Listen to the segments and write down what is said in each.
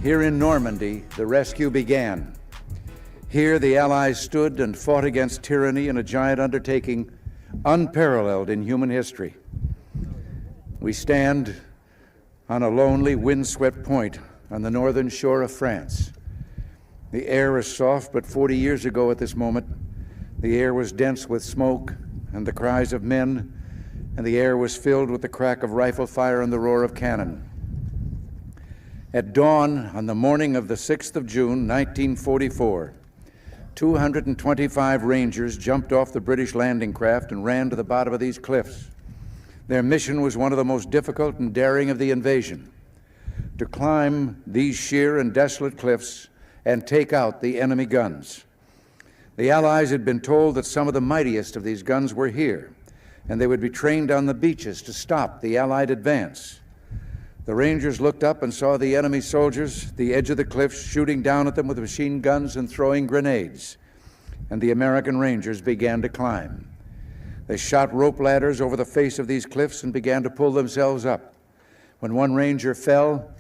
Here in Normandy, the rescue began. Here, the Allies stood and fought against tyranny in a giant undertaking unparalleled in human history. We stand on a lonely, windswept point on the northern shore of France. The air is soft, but 40 years ago at this moment, the air was dense with smoke and the cries of men, and the air was filled with the crack of rifle fire and the roar of cannon. At dawn on the morning of the 6th of June, 1944, 225 Rangers jumped off the British landing craft and ran to the bottom of these cliffs. Their mission was one of the most difficult and daring of the invasion: to climb these sheer and desolate cliffs and take out the enemy guns. The Allies had been told that some of the mightiest of these guns were here, and they would be trained on the beaches to stop the Allied advance. The Rangers looked up and saw the enemy soldiers at the edge of the cliffs shooting down at them with machine guns and throwing grenades, and the American Rangers began to climb. They shot rope ladders over the face of these cliffs and began to pull themselves up. When one Ranger fell,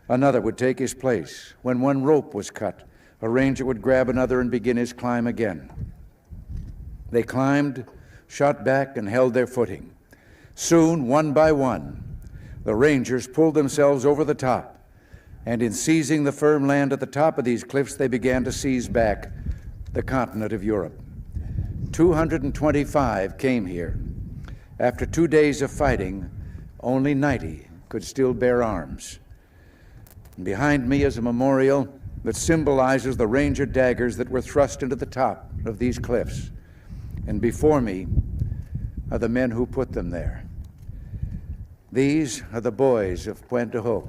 another would take his place. When one rope was cut, a Ranger would grab another and begin his climb again. They climbed, shot back, and held their footing. Soon, one by one, the Rangers pulled themselves over the top, and in seizing the firm land at the top of these cliffs, they began to seize back the continent of Europe. 225 came here. After 2 days of fighting, only 90 could still bear arms. And behind me is a memorial that symbolizes the Ranger daggers that were thrust into the top of these cliffs. And before me are the men who put them there. These are the boys of Pointe du Hoc.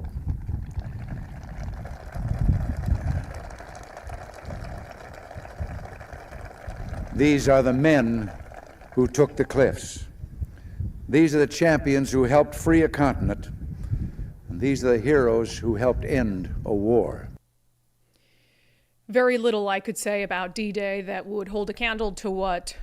These are the men who took the cliffs. These are the champions who helped free a continent. And these are the heroes who helped end a war. Very little I could say about D-Day that would hold a candle to what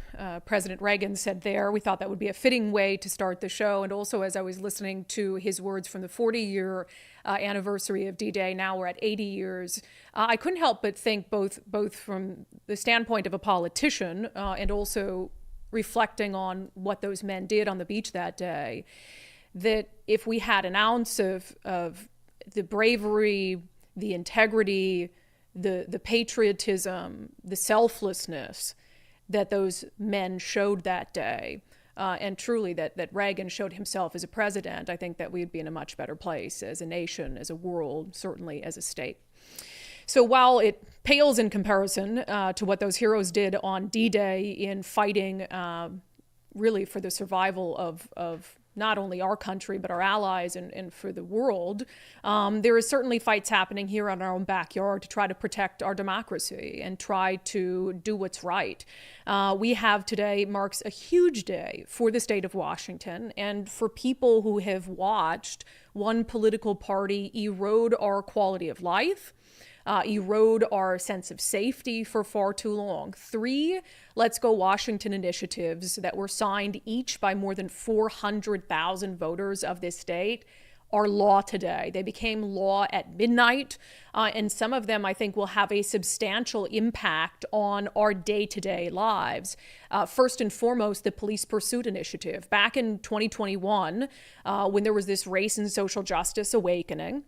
President Reagan said there. We thought that would be a fitting way to start the show. And also, as I was listening to his words from the 40-year anniversary of D-Day, now we're at 80 years, I couldn't help but think both from the standpoint of a politician and also reflecting on what those men did on the beach that day, that if we had an ounce of the bravery, the integrity, the patriotism, the selflessness that those men showed that day, and truly that Reagan showed himself as a president, I think that we'd be in a much better place as a nation, as a world, certainly as a state. So while it pales in comparison to what those heroes did on D-Day in fighting really for the survival of not only our country, but our allies and for the world, there is certainly fights happening here in our own backyard to try to protect our democracy and try to do what's right. We have today marks a huge day for the state of Washington and for people who have watched one political party erode our quality of life, erode our sense of safety for far too long. 3 Let's Go Washington initiatives that were signed each by more than 400,000 voters of this state are law today. They became law at midnight, and some of them, I think, will have a substantial impact on our day-to-day lives. First and foremost, the Police Pursuit Initiative. Back in 2021, when there was this race and social justice awakening,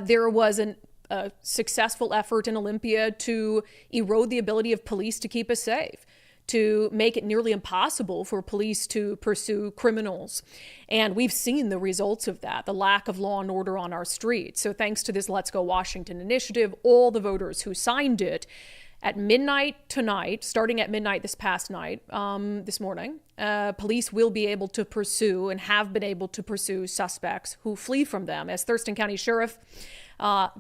there was a successful effort in Olympia to erode the ability of police to keep us safe, to make it nearly impossible for police to pursue criminals. And we've seen the results of that, the lack of law and order on our streets. So thanks to this Let's Go Washington initiative, all the voters who signed it, at midnight tonight, starting at midnight this morning, police will be able to pursue and have been able to pursue suspects who flee from them. As Thurston County Sheriff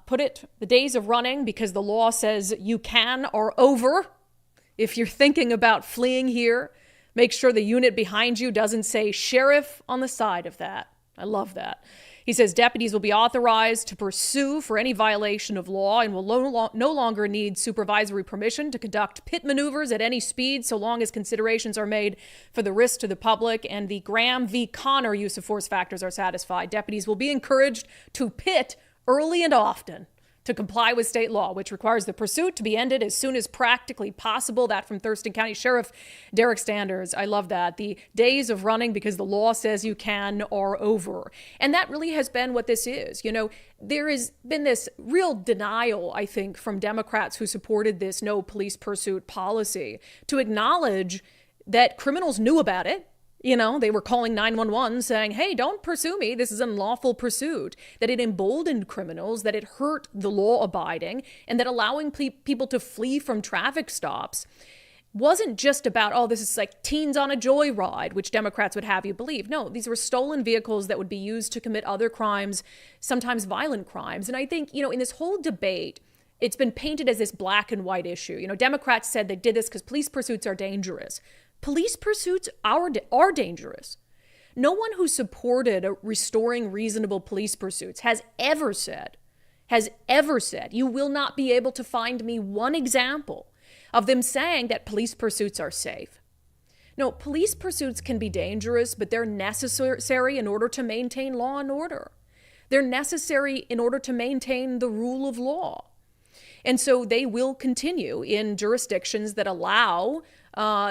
put it, the days of running because the law says you can are over. If you're thinking about fleeing here, make sure the unit behind you doesn't say sheriff on the side of that. I love that. He says deputies will be authorized to pursue for any violation of law and will no longer need supervisory permission to conduct pit maneuvers at any speed so long as considerations are made for the risk to the public and the Graham v. Connor use of force factors are satisfied. Deputies will be encouraged to pit early and often to comply with state law, which requires the pursuit to be ended as soon as practically possible. That from Thurston County Sheriff Derek Standers. I love that. The days of running because the law says you can are over. And that really has been what this is. You know, there has been this real denial, I think, from Democrats who supported this no police pursuit policy to acknowledge that criminals knew about it. You know, they were calling 911 saying, hey, don't pursue me. This is unlawful pursuit. That it emboldened criminals, that it hurt the law abiding, and that allowing people to flee from traffic stops wasn't just about, oh, this is like teens on a joyride, which Democrats would have you believe. No, these were stolen vehicles that would be used to commit other crimes, sometimes violent crimes. And I think, you know, in this whole debate, it's been painted as this black and white issue. You know, Democrats said they did this because police pursuits are dangerous. Police pursuits are dangerous. No one who supported restoring reasonable police pursuits has ever said, you will not be able to find me one example of them saying that police pursuits are safe. No, police pursuits can be dangerous, but they're necessary in order to maintain law and order. They're necessary in order to maintain the rule of law. And so they will continue in jurisdictions that allow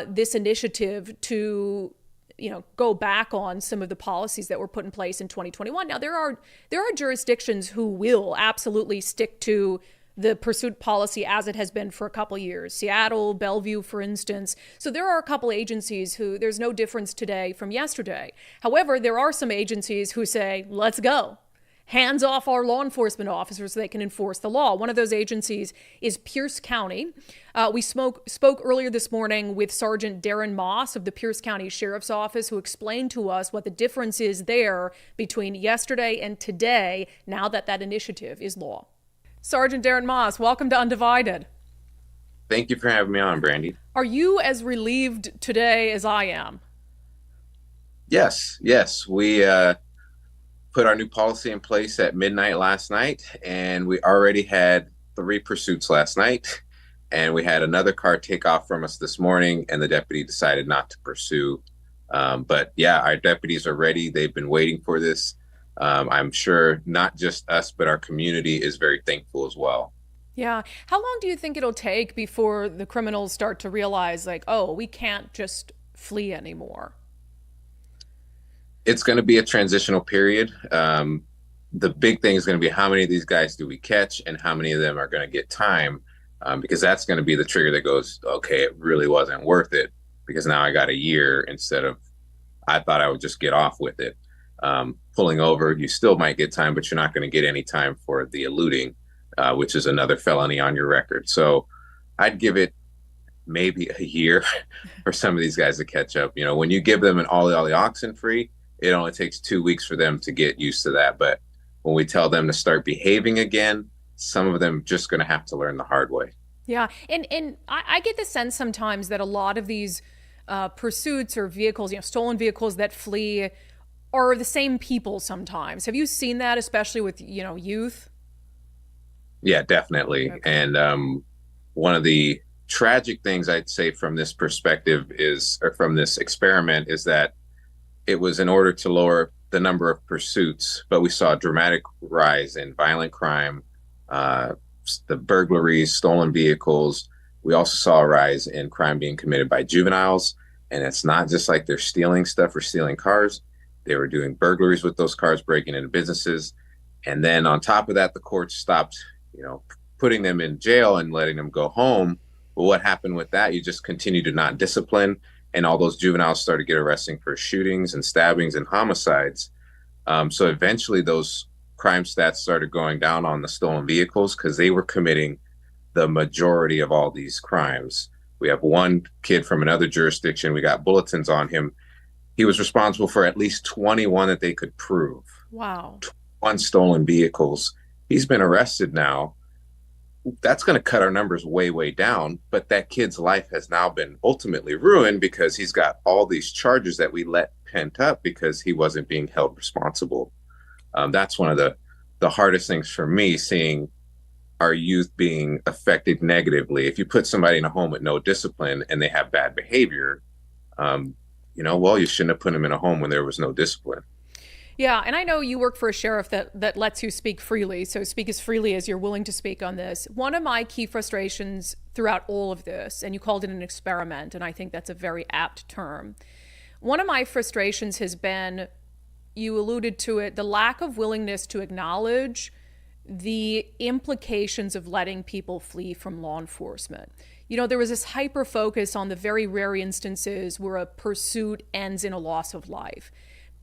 this initiative to, you know, go back on some of the policies that were put in place in 2021. Now, there are jurisdictions who will absolutely stick to the pursuit policy as it has been for a couple years. Seattle, Bellevue, for instance. So there are a couple agencies who there's no difference today from yesterday. However, there are some agencies who say, let's go. Hands off our law enforcement officers so they can enforce the law. One of those agencies is Pierce County. We spoke earlier this morning with Sergeant Darren Moss of the Pierce County Sheriff's Office, who explained to us what the difference is there between yesterday and today, now that that initiative is law. Sergeant Darren Moss, welcome to Undivided. Thank you for having me on, Brandi. Are you as relieved today as I am? Yes. We put our new policy in place at midnight last night, and we already had 3 pursuits last night, and we had another car take off from us this morning, and the deputy decided not to pursue. But yeah, our deputies are ready. They've been waiting for this. I'm sure not just us, but our community is very thankful as well. Yeah. How long do you think it'll take before the criminals start to realize, like, oh, we can't just flee anymore? It's going to be a transitional period. The big thing is going to be how many of these guys do we catch and how many of them are going to get time, because that's going to be the trigger that goes, okay, it really wasn't worth it because now I got a year instead of I thought I would just get off with it. Pulling over, you still might get time, but you're not going to get any time for the eluding, which is another felony on your record. So I'd give it maybe a year for some of these guys to catch up. You know, when you give them an ollie oxen free, it only takes 2 weeks for them to get used to that. But when we tell them to start behaving again, some of them just going to have to learn the hard way. Yeah. And I get the sense sometimes that a lot of these pursuits or vehicles, you know, stolen vehicles that flee are the same people sometimes. Have you seen that, especially with, you know, youth? Yeah, definitely. Okay. And one of the tragic things I'd say from this perspective is, or from this experiment, is that it was in order to lower the number of pursuits, but we saw a dramatic rise in violent crime, the burglaries, stolen vehicles. We also saw a rise in crime being committed by juveniles. And it's not just like they're stealing stuff or stealing cars. They were doing burglaries with those cars, breaking into businesses. And then on top of that, the courts stopped, you know, putting them in jail and letting them go home. But what happened with that? You just continue to not discipline. And all those juveniles started to get arresting for shootings and stabbings and homicides. So eventually those crime stats started going down on the stolen vehicles because they were committing the majority of all these crimes. We have one kid from another jurisdiction. We got bulletins on him. He was responsible for at least 21 that they could prove. Wow. 21 stolen vehicles. He's been arrested now. That's going to cut our numbers way, way down. But that kid's life has now been ultimately ruined because he's got all these charges that we let pent up because he wasn't being held responsible. That's one of the hardest things for me, seeing our youth being affected negatively. If you put somebody in a home with no discipline and they have bad behavior, you know, well, you shouldn't have put them in a home when there was no discipline. Yeah, and I know you work for a sheriff that lets you speak freely, so speak as freely as you're willing to speak on this. One of my key frustrations throughout all of this, and you called it an experiment, and I think that's a very apt term. One of my frustrations has been, you alluded to it, the lack of willingness to acknowledge the implications of letting people flee from law enforcement. You know, there was this hyper focus on the very rare instances where a pursuit ends in a loss of life,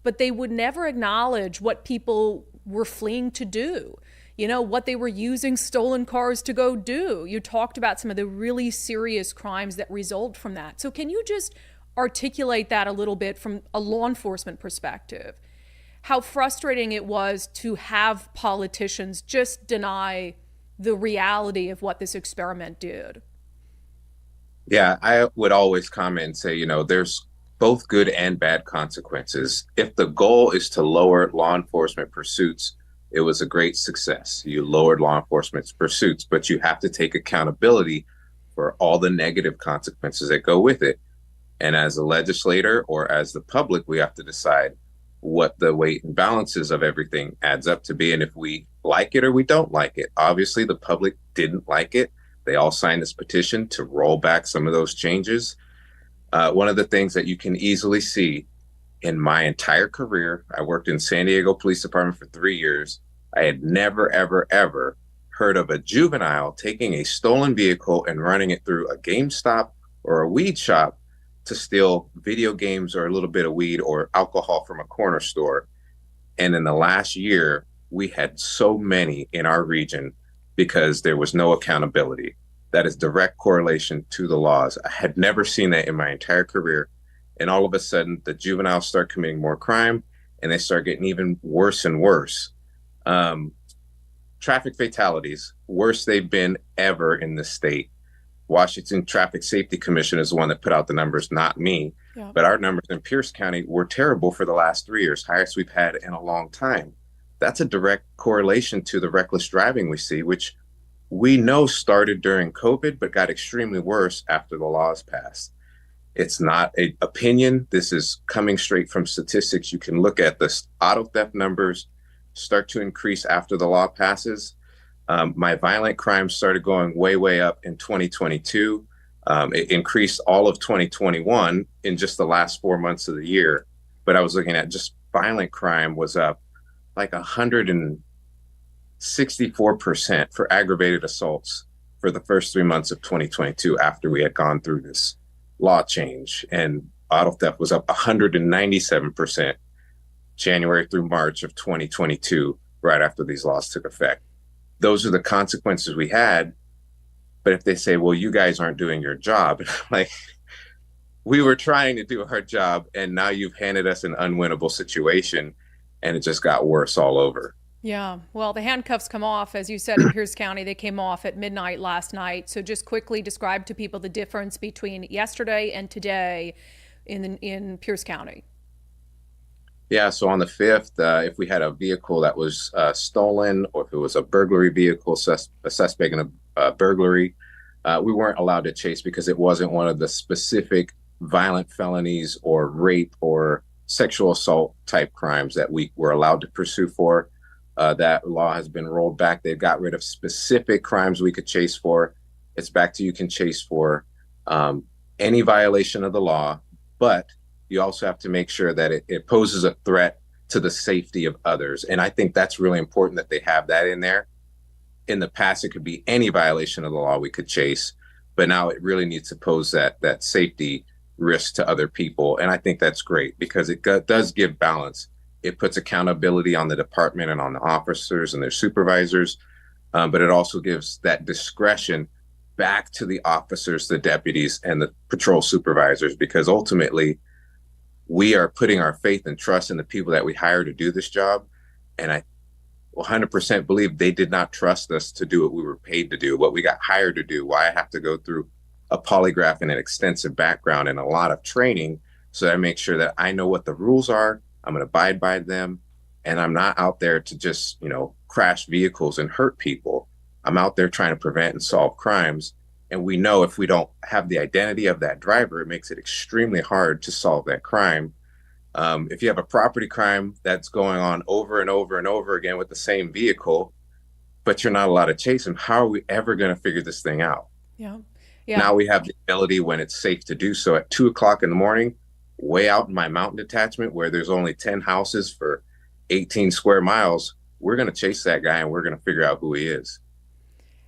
but they would never acknowledge what people were fleeing to do, you know, what they were using stolen cars to go do. You talked about some of the really serious crimes that result from that. So can you just articulate that a little bit from a law enforcement perspective? How frustrating it was to have politicians just deny the reality of what this experiment did. Yeah, I would always comment and say, there's both good and bad consequences. If the goal is to lower law enforcement pursuits, it was a great success. You lowered law enforcement's pursuits, but you have to take accountability for all the negative consequences that go with it. And as a legislator or as the public, we have to decide what the weight and balances of everything adds up to be, and if we like it or we don't like it. Obviously, the public didn't like it. They all signed this petition to roll back some of those changes. One of the things that you can easily see in my entire career, I worked in San Diego Police Department for 3 years. I had never, ever, ever heard of a juvenile taking a stolen vehicle and running it through a GameStop or a weed shop to steal video games or a little bit of weed or alcohol from a corner store. And in the last year, we had so many in our region because there was no accountability. That is direct correlation to the laws. I had never seen that in my entire career. And all of a sudden, the juveniles start committing more crime and they start getting even worse and worse. Traffic fatalities, worst they've been ever in the state. Washington Traffic Safety Commission is the one that put out the numbers, not me. Yeah. But our numbers in Pierce County were terrible for the last 3 years, highest we've had in a long time. That's a direct correlation to the reckless driving we see, which we know started during COVID, but got extremely worse after the laws passed. It's not an opinion. This is coming straight from statistics. You can look at the auto theft numbers start to increase after the law passes. My violent crimes started going way, way up in 2022. It increased all of 2021 in just the last 4 months of the year. But I was looking at just violent crime was up like 164% for aggravated assaults for the first 3 months of 2022 after we had gone through this law change. And auto theft was up 197% January through March of 2022, right after these laws took effect. Those are the consequences we had. But if they say, well, you guys aren't doing your job, like, we were trying to do our job and now you've handed us an unwinnable situation, and it just got worse all over. Yeah, well, the handcuffs come off, as you said, in Pierce County. They came off at midnight last night. So just quickly describe to people the difference between yesterday and today in Pierce County. Yeah, so on the 5th, if we had a vehicle that was stolen, or if it was a burglary vehicle, a suspect in a burglary, we weren't allowed to chase because it wasn't one of the specific violent felonies or rape or sexual assault type crimes that we were allowed to pursue for. That law has been rolled back. They've got rid of specific crimes we could chase for. It's back to you can chase for any violation of the law, but you also have to make sure that it poses a threat to the safety of others. And I think that's really important that they have that in there. In the past, it could be any violation of the law we could chase, but now it really needs to pose that safety risk to other people. And I think that's great because it does give balance. It puts accountability on the department and on the officers and their supervisors, but it also gives that discretion back to the officers, the deputies, and the patrol supervisors, because ultimately we are putting our faith and trust in the people that we hire to do this job. And I 100% believe they did not trust us to do what we were paid to do, what we got hired to do, why I have to go through a polygraph and an extensive background and a lot of training so that I make sure that I know what the rules are, I'm going to abide by them, and I'm not out there to just, crash vehicles and hurt people. I'm out there trying to prevent and solve crimes. And we know if we don't have the identity of that driver, it makes it extremely hard to solve that crime. If you have a property crime that's going on over and over and over again with the same vehicle, but you're not allowed to chase them, how are we ever going to figure this thing out? Yeah. Yeah. Now we have the ability, when it's safe to do so, at 2 o'clock in the morning, way out in my mountain detachment where there's only 10 houses for 18 square miles, we're going to chase that guy and we're going to figure out who he is.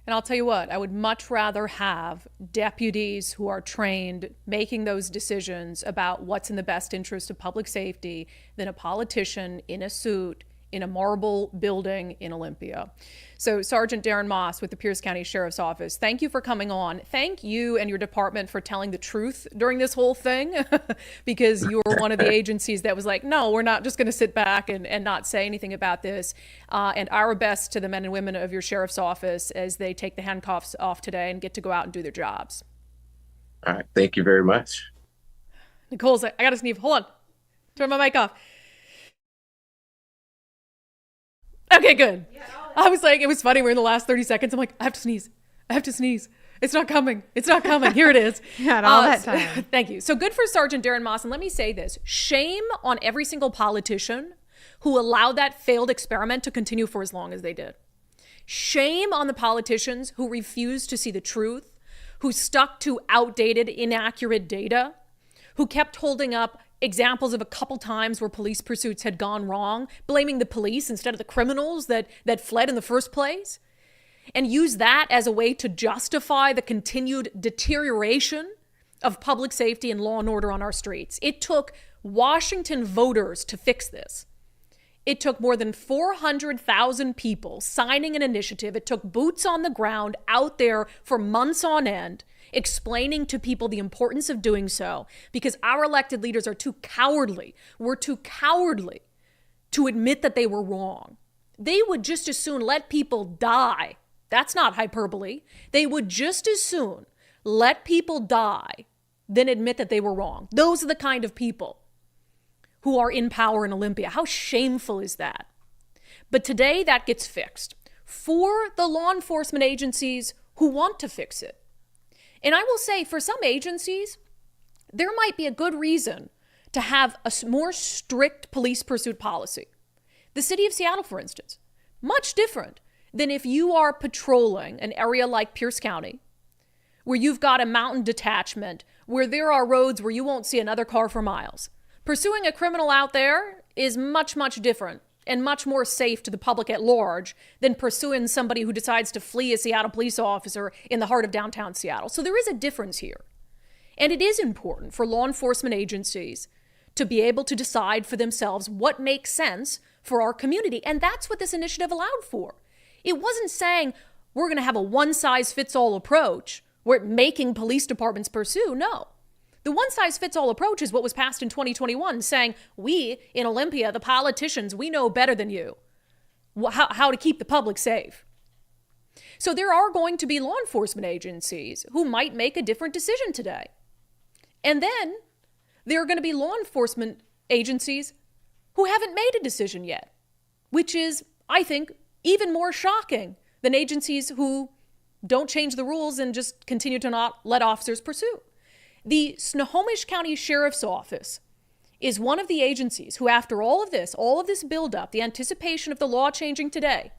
And I'll tell you what, I would much rather have deputies who are trained making those decisions about what's in the best interest of public safety than a politician in a suit in a marble building in Olympia. So Sergeant Darren Moss with the Pierce County Sheriff's Office, thank you for coming on. Thank you and your department for telling the truth during this whole thing, because you were one of the agencies that was like, no, we're not just going to sit back and not say anything about this. And our best to the men and women of your Sheriff's Office as they take the handcuffs off today and get to go out and do their jobs. All right. Thank you very much. Nicole's like, I got to sneeze. Hold on. Turn my mic off. Okay, good. I was like, it was funny. We're in the last 30 seconds. I'm like, I have to sneeze. I have to sneeze. It's not coming. It's not coming. Here it is. Yeah, all that time. Thank you. So good for Sergeant Darren Moss. And let me say this. Shame on every single politician who allowed that failed experiment to continue for as long as they did. Shame on the politicians who refused to see the truth, who stuck to outdated, inaccurate data, who kept holding up examples of a couple times where police pursuits had gone wrong, blaming the police instead of the criminals that fled in the first place, and use that as a way to justify the continued deterioration of public safety and law and order on our streets. It took Washington voters to fix this. It took more than 400,000 people signing an initiative. It took boots on the ground out there for months on end, explaining to people the importance of doing so, because our elected leaders are too cowardly. We're too cowardly to admit that they were wrong. They would just as soon let people die. That's not hyperbole. They would just as soon let people die than admit that they were wrong. Those are the kind of people who are in power in Olympia. How shameful is that? But today that gets fixed for the law enforcement agencies who want to fix it. And I will say, for some agencies, there might be a good reason to have a more strict police pursuit policy. The city of Seattle, for instance, much different than if you are patrolling an area like Pierce County, where you've got a mountain detachment, where there are roads where you won't see another car for miles. Pursuing a criminal out there is much, much different and much more safe to the public at large than pursuing somebody who decides to flee a Seattle police officer in the heart of downtown Seattle. So there is a difference here. And it is important for law enforcement agencies to be able to decide for themselves what makes sense for our community. And that's what this initiative allowed for. It wasn't saying we're going to have a one-size-fits-all approach where making police departments pursue. No. The one-size-fits-all approach is what was passed in 2021, saying we in Olympia, the politicians, we know better than you how to keep the public safe. So there are going to be law enforcement agencies who might make a different decision today. And then there are going to be law enforcement agencies who haven't made a decision yet, which is, I think, even more shocking than agencies who don't change the rules and just continue to not let officers pursue. The Snohomish County Sheriff's Office is one of the agencies who, after all of this buildup, the anticipation of the law changing today,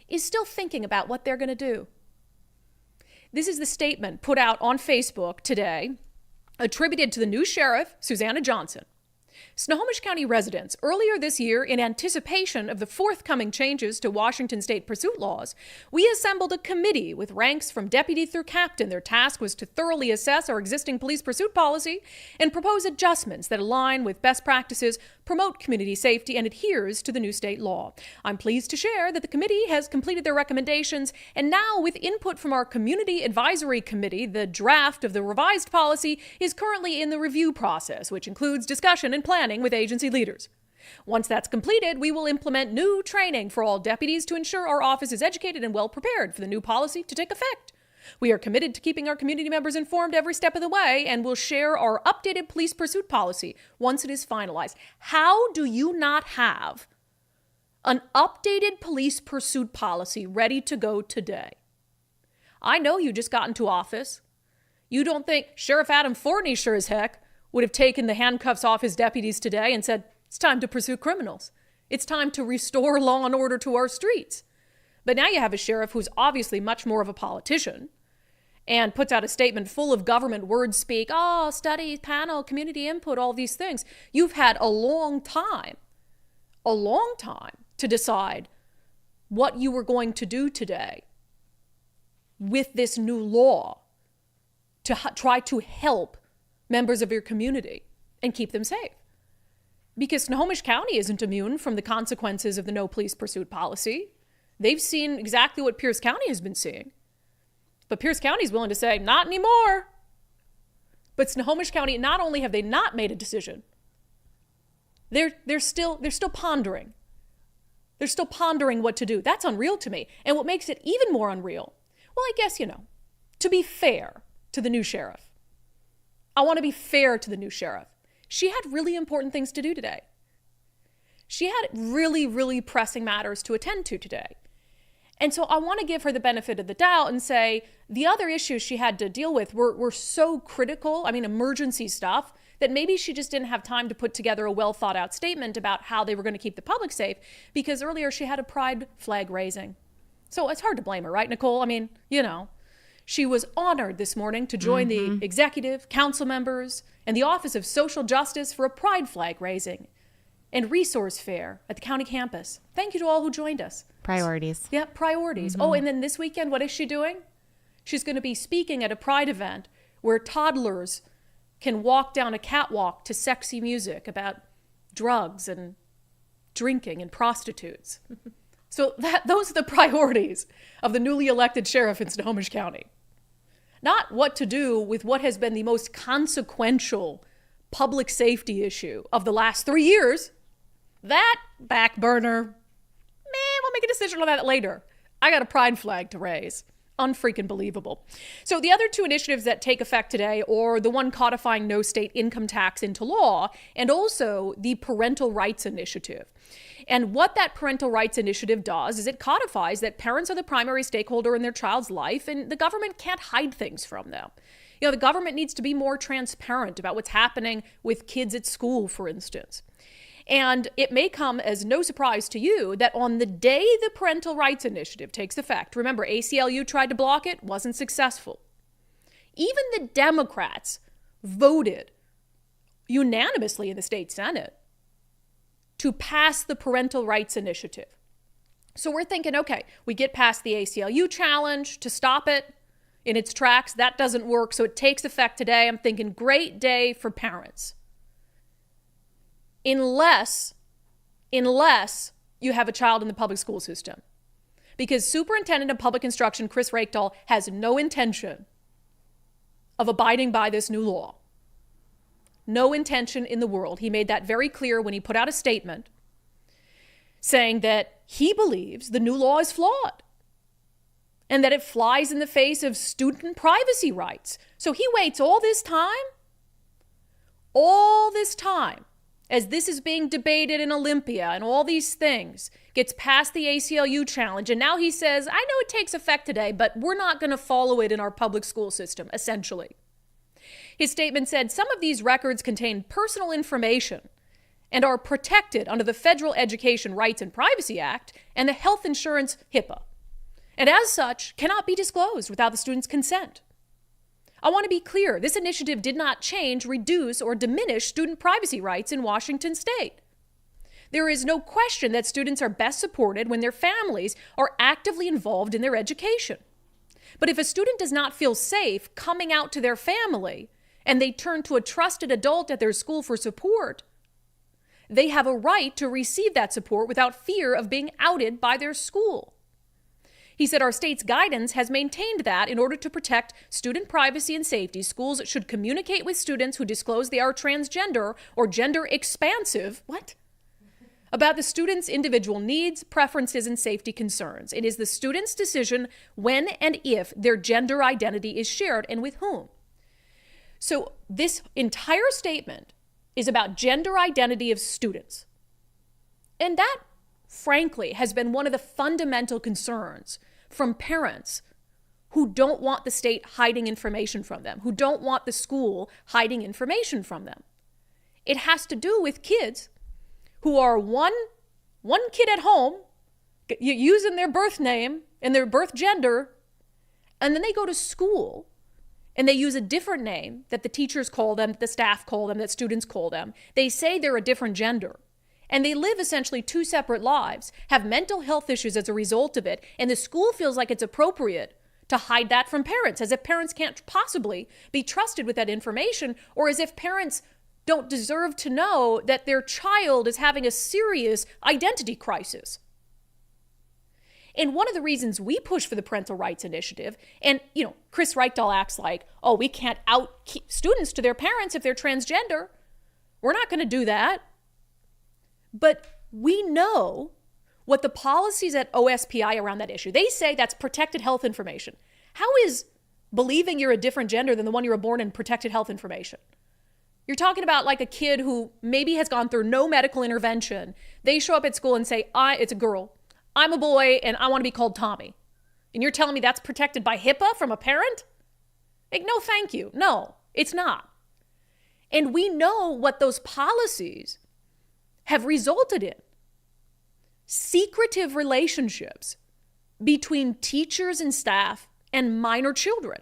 is still thinking about what they're going to do. This is the statement put out on Facebook today, attributed to the new sheriff, Susanna Johnson. Snohomish County residents, earlier this year, in anticipation of the forthcoming changes to Washington state pursuit laws, we assembled a committee with ranks from deputy through captain. Their task was to thoroughly assess our existing police pursuit policy and propose adjustments that align with best practices, promote community safety, and adheres to the new state law. I'm pleased to share that the committee has completed their recommendations, and now, with input from our Community Advisory Committee, the draft of the revised policy is currently in the review process, which includes discussion and planning with agency leaders. Once that's completed, we will implement new training for all deputies to ensure our office is educated and well prepared for the new policy to take effect. We are committed to keeping our community members informed every step of the way and will share our updated police pursuit policy once it is finalized. How do you not have an updated police pursuit policy ready to go today? I know you just got into office. You don't think Sheriff Adam Fortney sure as heck would have taken the handcuffs off his deputies today and said, it's time to pursue criminals. It's time to restore law and order to our streets. But now you have a sheriff who's obviously much more of a politician and puts out a statement full of government word speak, studies, panel, community input, all these things. You've had a long time to decide what you were going to do today with this new law to try to help members of your community and keep them safe. Because Snohomish County isn't immune from the consequences of the no police pursuit policy. They've seen exactly what Pierce County has been seeing. But Pierce County is willing to say, not anymore. But Snohomish County, not only have they not made a decision, they're still pondering. They're still pondering what to do. That's unreal to me. And what makes it even more unreal, well, I guess, to be fair to the new sheriff. I want to be fair to the new sheriff. She had really important things to do today. She had really, really pressing matters to attend to today. And so I want to give her the benefit of the doubt and say the other issues she had to deal with were so critical, emergency stuff, that maybe she just didn't have time to put together a well thought out statement about how they were going to keep the public safe, because earlier she had a pride flag raising. So it's hard to blame her, right, Nicole? She was honored this morning to join the executive, council members, and the Office of Social Justice for a pride flag raising and resource fair at the county campus. Thank you to all who joined us. Priorities. Yeah, priorities. Oh, and then this weekend, what is she doing? She's going to be speaking at a pride event where toddlers can walk down a catwalk to sexy music about drugs and drinking and prostitutes. So those are the priorities of the newly elected sheriff in Snohomish County. Not what to do with what has been the most consequential public safety issue of the last 3 years. That back burner, we'll make a decision on that later. I got a pride flag to raise. Unfreaking believable. So the other two initiatives that take effect today are the one codifying no state income tax into law, and also the Parental Rights Initiative. And what that Parental Rights Initiative does is it codifies that parents are the primary stakeholder in their child's life, and the government can't hide things from them. The government needs to be more transparent about what's happening with kids at school, for instance. And it may come as no surprise to you that on the day the Parental Rights Initiative takes effect, remember, ACLU tried to block it, wasn't successful. Even the Democrats voted unanimously in the state Senate to pass the Parental Rights Initiative. So we're thinking, okay, we get past the ACLU challenge to stop it in its tracks. That doesn't work, so it takes effect today. I'm thinking, great day for parents. Unless you have a child in the public school system. Because Superintendent of Public Instruction, Chris Rakedahl, has no intention of abiding by this new law. No intention in the world. He made that very clear when he put out a statement saying that he believes the new law is flawed and that it flies in the face of student privacy rights. So he waits all this time, as this is being debated in Olympia and all these things, gets past the ACLU challenge, and now he says, I know it takes effect today, but we're not going to follow it in our public school system, essentially. His statement said, some of these records contain personal information and are protected under the Federal Education Rights and Privacy Act and the Health Insurance HIPAA, and as such, cannot be disclosed without the student's consent. I want to be clear, this initiative did not change, reduce, or diminish student privacy rights in Washington state. There is no question that students are best supported when their families are actively involved in their education. But if a student does not feel safe coming out to their family and they turn to a trusted adult at their school for support, they have a right to receive that support without fear of being outed by their school. He said our state's guidance has maintained that in order to protect student privacy and safety, schools should communicate with students who disclose they are transgender or gender expansive, about the student's individual needs, preferences, and safety concerns. It is the student's decision when and if their gender identity is shared and with whom. So this entire statement is about gender identity of students. And that, frankly, has been one of the fundamental concerns from parents who don't want the state hiding information from them, who don't want the school hiding information from them. It has to do with kids who are one kid at home using their birth name and their birth gender, and then they go to school and they use a different name that the teachers call them, the staff call them, that students call them. They say they're a different gender. And they live essentially two separate lives, have mental health issues as a result of it, and the school feels like it's appropriate to hide that from parents, as if parents can't possibly be trusted with that information, or as if parents don't deserve to know that their child is having a serious identity crisis. And one of the reasons we push for the Parental Rights Initiative, and, Chris Reichdahl acts like, oh, we can't out students to their parents if they're transgender. We're not going to do that. But we know what the policies at OSPI around that issue. They say that's protected health information. How is believing you're a different gender than the one you were born in protected health information? You're talking about like a kid who maybe has gone through no medical intervention. They show up at school and say, it's a girl. I'm a boy and I want to be called Tommy. And you're telling me that's protected by HIPAA from a parent? Like, no, thank you. No, it's not. And we know what those policies have resulted in. Secretive relationships between teachers and staff and minor children.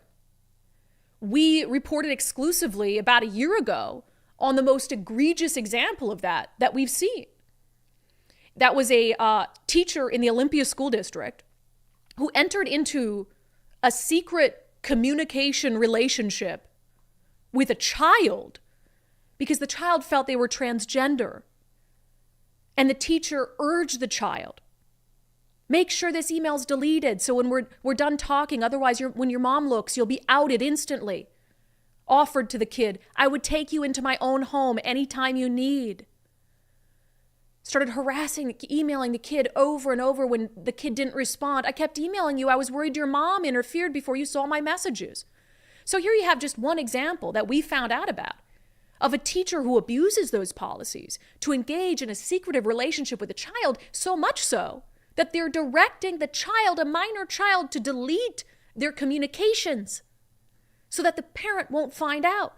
We reported exclusively about a year ago on the most egregious example of that we've seen. That was a teacher in the Olympia School District who entered into a secret communication relationship with a child because the child felt they were transgender. And the teacher urged the child, make sure this email's deleted so when we're done talking, otherwise when your mom looks, you'll be outed instantly. Offered to the kid, I would take you into my own home anytime you need. Started harassing, emailing the kid over and over when the kid didn't respond. I kept emailing you. I was worried your mom interfered before you saw my messages. So here you have just one example that we found out about of a teacher who abuses those policies to engage in a secretive relationship with a child, so much so that they're directing the child, a minor child, to delete their communications so that the parent won't find out.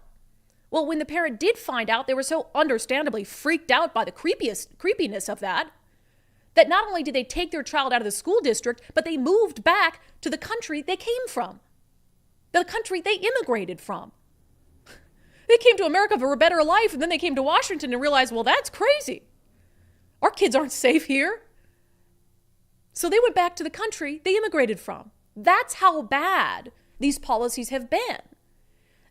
Well, when the parent did find out, they were so understandably freaked out by the creepiness of that not only did they take their child out of the school district, but they moved back to the country they came from, the country they immigrated from. They came to America for a better life, and then they came to Washington and realized, well, that's crazy. Our kids aren't safe here. So they went back to the country they immigrated from. That's how bad these policies have been.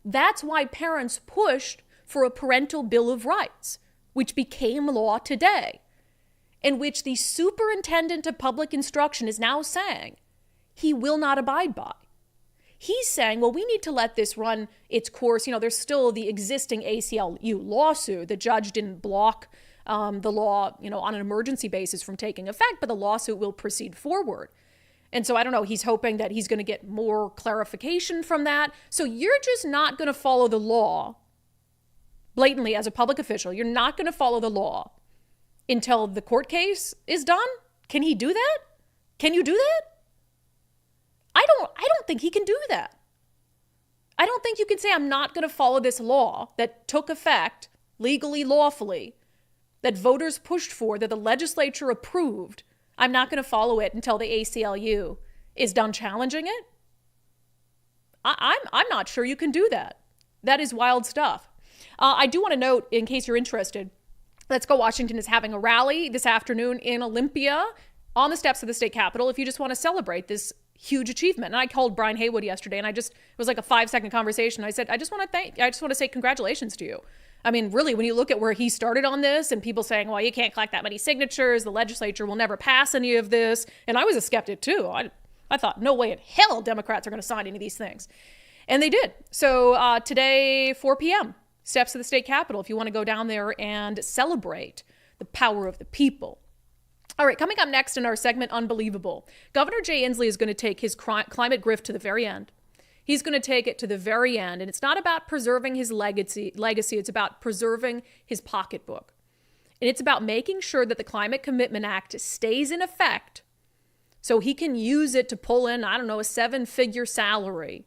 That's why parents pushed for a parental bill of rights, which became law today, in which the superintendent of public instruction is now saying he will not abide by. He's saying, well, we need to let this run its course. There's still the existing ACLU lawsuit. The judge didn't block the law, on an emergency basis from taking effect, but the lawsuit will proceed forward. And so I don't know, he's hoping that he's going to get more clarification from that. So you're just not going to follow the law blatantly as a public official. You're not going to follow the law until the court case is done. Can he do that? Can you do that? I don't think he can do that. I don't think you can say, I'm not going to follow this law that took effect legally, lawfully, that voters pushed for, that the legislature approved. I'm not going to follow it until the ACLU is done challenging it. I'm not sure you can do that. That is wild stuff. I do want to note, in case you're interested, Let's Go Washington is having a rally this afternoon in Olympia on the steps of the state capitol if you just want to celebrate this huge achievement. And I called Brian Haywood yesterday, and it was like a 5-second conversation. I said, I just want to say congratulations to you. I mean, really, when you look at where he started on this and people saying, well, you can't collect that many signatures, the legislature will never pass any of this. And I was a skeptic too. I thought, no way in hell Democrats are going to sign any of these things. And they did. So today, 4 p.m., steps of the state capitol, if you want to go down there and celebrate the power of the people. All right, coming up next in our segment, Unbelievable, Governor Jay Inlsee is going to take his climate grift to the very end. He's going to take it to the very end. And it's not about preserving his legacy. It's about preserving his pocketbook. And it's about making sure that the Climate Commitment Act stays in effect so he can use it to pull in, I don't know, a 7-figure salary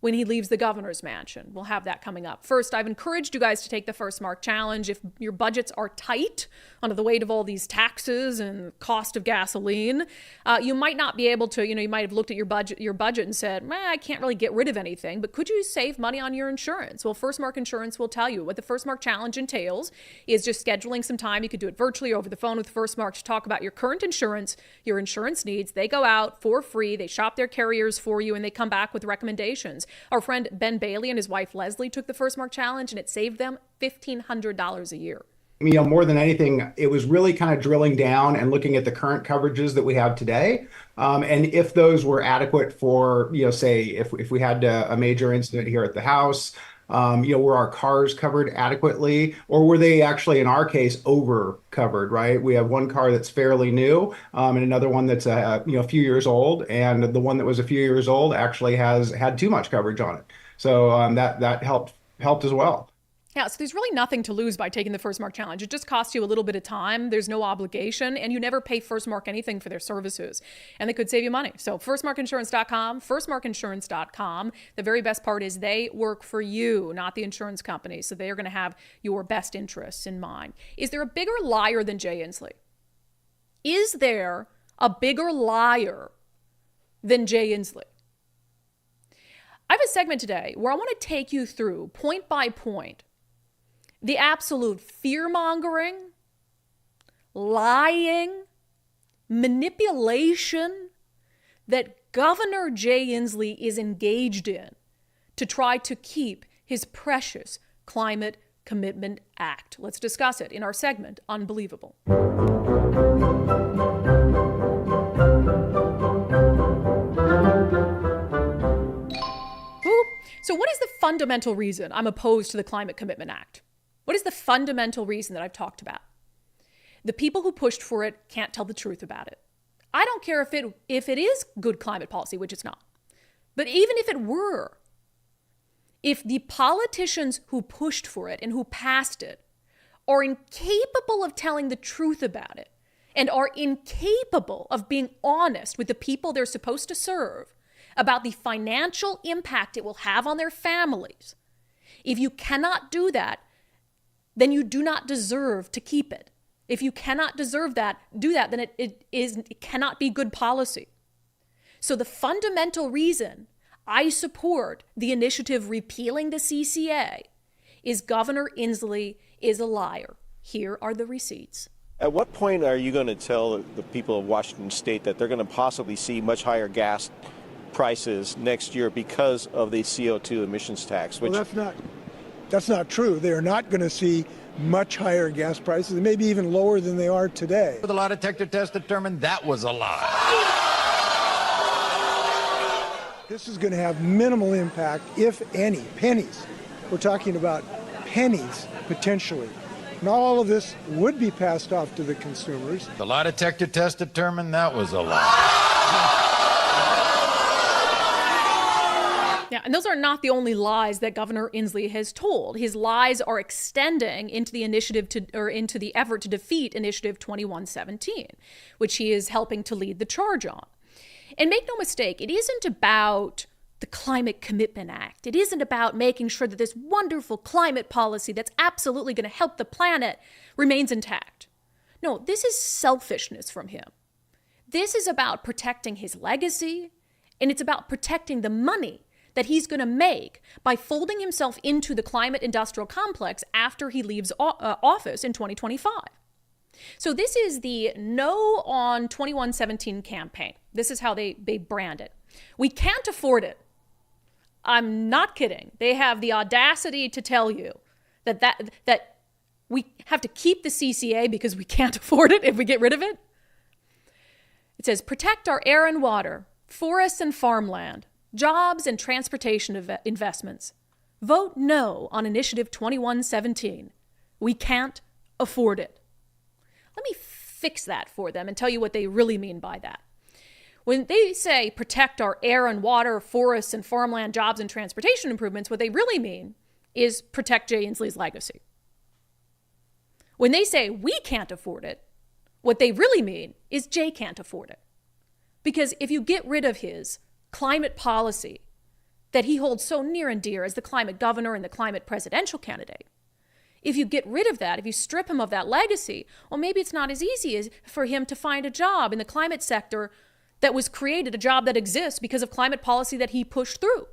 when he leaves the governor's mansion. We'll have that coming up. First, I've encouraged you guys to take the First Mark Challenge. If your budgets are tight under the weight of all these taxes and cost of gasoline, you might not be able to, you might have looked at your budget and said, I can't really get rid of anything, but could you save money on your insurance? Well, First Mark Insurance will tell you. What the First Mark Challenge entails is just scheduling some time. You could do it virtually over the phone with First Mark to talk about your current insurance, your insurance needs. They go out for free. They shop their carriers for you, and they come back with recommendations. Our friend Ben Bailey and his wife Leslie took the First Mark Challenge, and it saved them $1,500 a year. More than anything, it was really kind of drilling down and looking at the current coverages that we have today. And if those were adequate for, say, if we had a major incident here at the house, were our cars covered adequately, or were they actually, in our case, over covered, right? We have one car that's fairly new and another one that's a few years old. And the one that was a few years old actually had too much coverage on it. So that helped as well. Yeah, so there's really nothing to lose by taking the First Mark Challenge. It just costs you a little bit of time. There's no obligation, and you never pay First Mark anything for their services, and they could save you money. So firstmarkinsurance.com, firstmarkinsurance.com. The very best part is they work for you, not the insurance company, so they are going to have your best interests in mind. Is there a bigger liar than Jay Inlsee? Is there a bigger liar than Jay Inlsee? I have a segment today where I want to take you through, point by point, the absolute fear-mongering, lying, manipulation that Governor Jay Inlsee is engaged in to try to keep his precious Climate Commitment Act. Let's discuss it in our segment, Unbelievable. So what is the fundamental reason I'm opposed to the Climate Commitment Act? What is the fundamental reason that I've talked about? The people who pushed for it can't tell the truth about it. I don't care if it is good climate policy, which it's not. But even if it were, if the politicians who pushed for it and who passed it are incapable of telling the truth about it and are incapable of being honest with the people they're supposed to serve about the financial impact it will have on their families, if you cannot do that, then you do not deserve to keep it. If you cannot do that, then it cannot be good policy. So the fundamental reason I support the initiative repealing the CCA is Governor Inslee is a liar. Here are the receipts. At what point are you going to tell the people of Washington State that they're going to possibly see much higher gas prices next year because of the CO2 emissions tax? Well, that's not true. They're not going to see much higher gas prices, maybe even lower than they are today. The lie detector test determined that was a lie. This is going to have minimal impact, if any, pennies. We're talking about pennies, potentially. Not all of this would be passed off to the consumers. The lie detector test determined that was a lie. Yeah, and those are not the only lies that Governor Inslee has told. His lies are extending into the into the effort to defeat Initiative 2117, which he is helping to lead the charge on. And make no mistake, it isn't about the Climate Commitment Act. It isn't about making sure that this wonderful climate policy that's absolutely going to help the planet remains intact. No, this is selfishness from him. This is about protecting his legacy, and it's about protecting the money that he's going to make by folding himself into the climate industrial complex after he leaves office in 2025. So this is the No on 2117 campaign. This is how they brand it. We can't afford it. I'm not kidding. They have the audacity to tell you that we have to keep the CCA because we can't afford it if we get rid of it. It says, protect our air and water, forests and farmland, jobs and transportation investments. Vote no on Initiative 2117. We can't afford it. Let me fix that for them and tell you what they really mean by that. When they say protect our air and water, forests and farmland, jobs and transportation improvements, what they really mean is protect Jay Inslee's legacy. When they say we can't afford it, what they really mean is Jay can't afford it. Because if you get rid of his climate policy that he holds so near and dear as the climate governor and the climate presidential candidate, if you get rid of that, if you strip him of that legacy, well, maybe it's not as easy as for him to find a job in the climate sector that was created, a job that exists because of climate policy that he pushed through.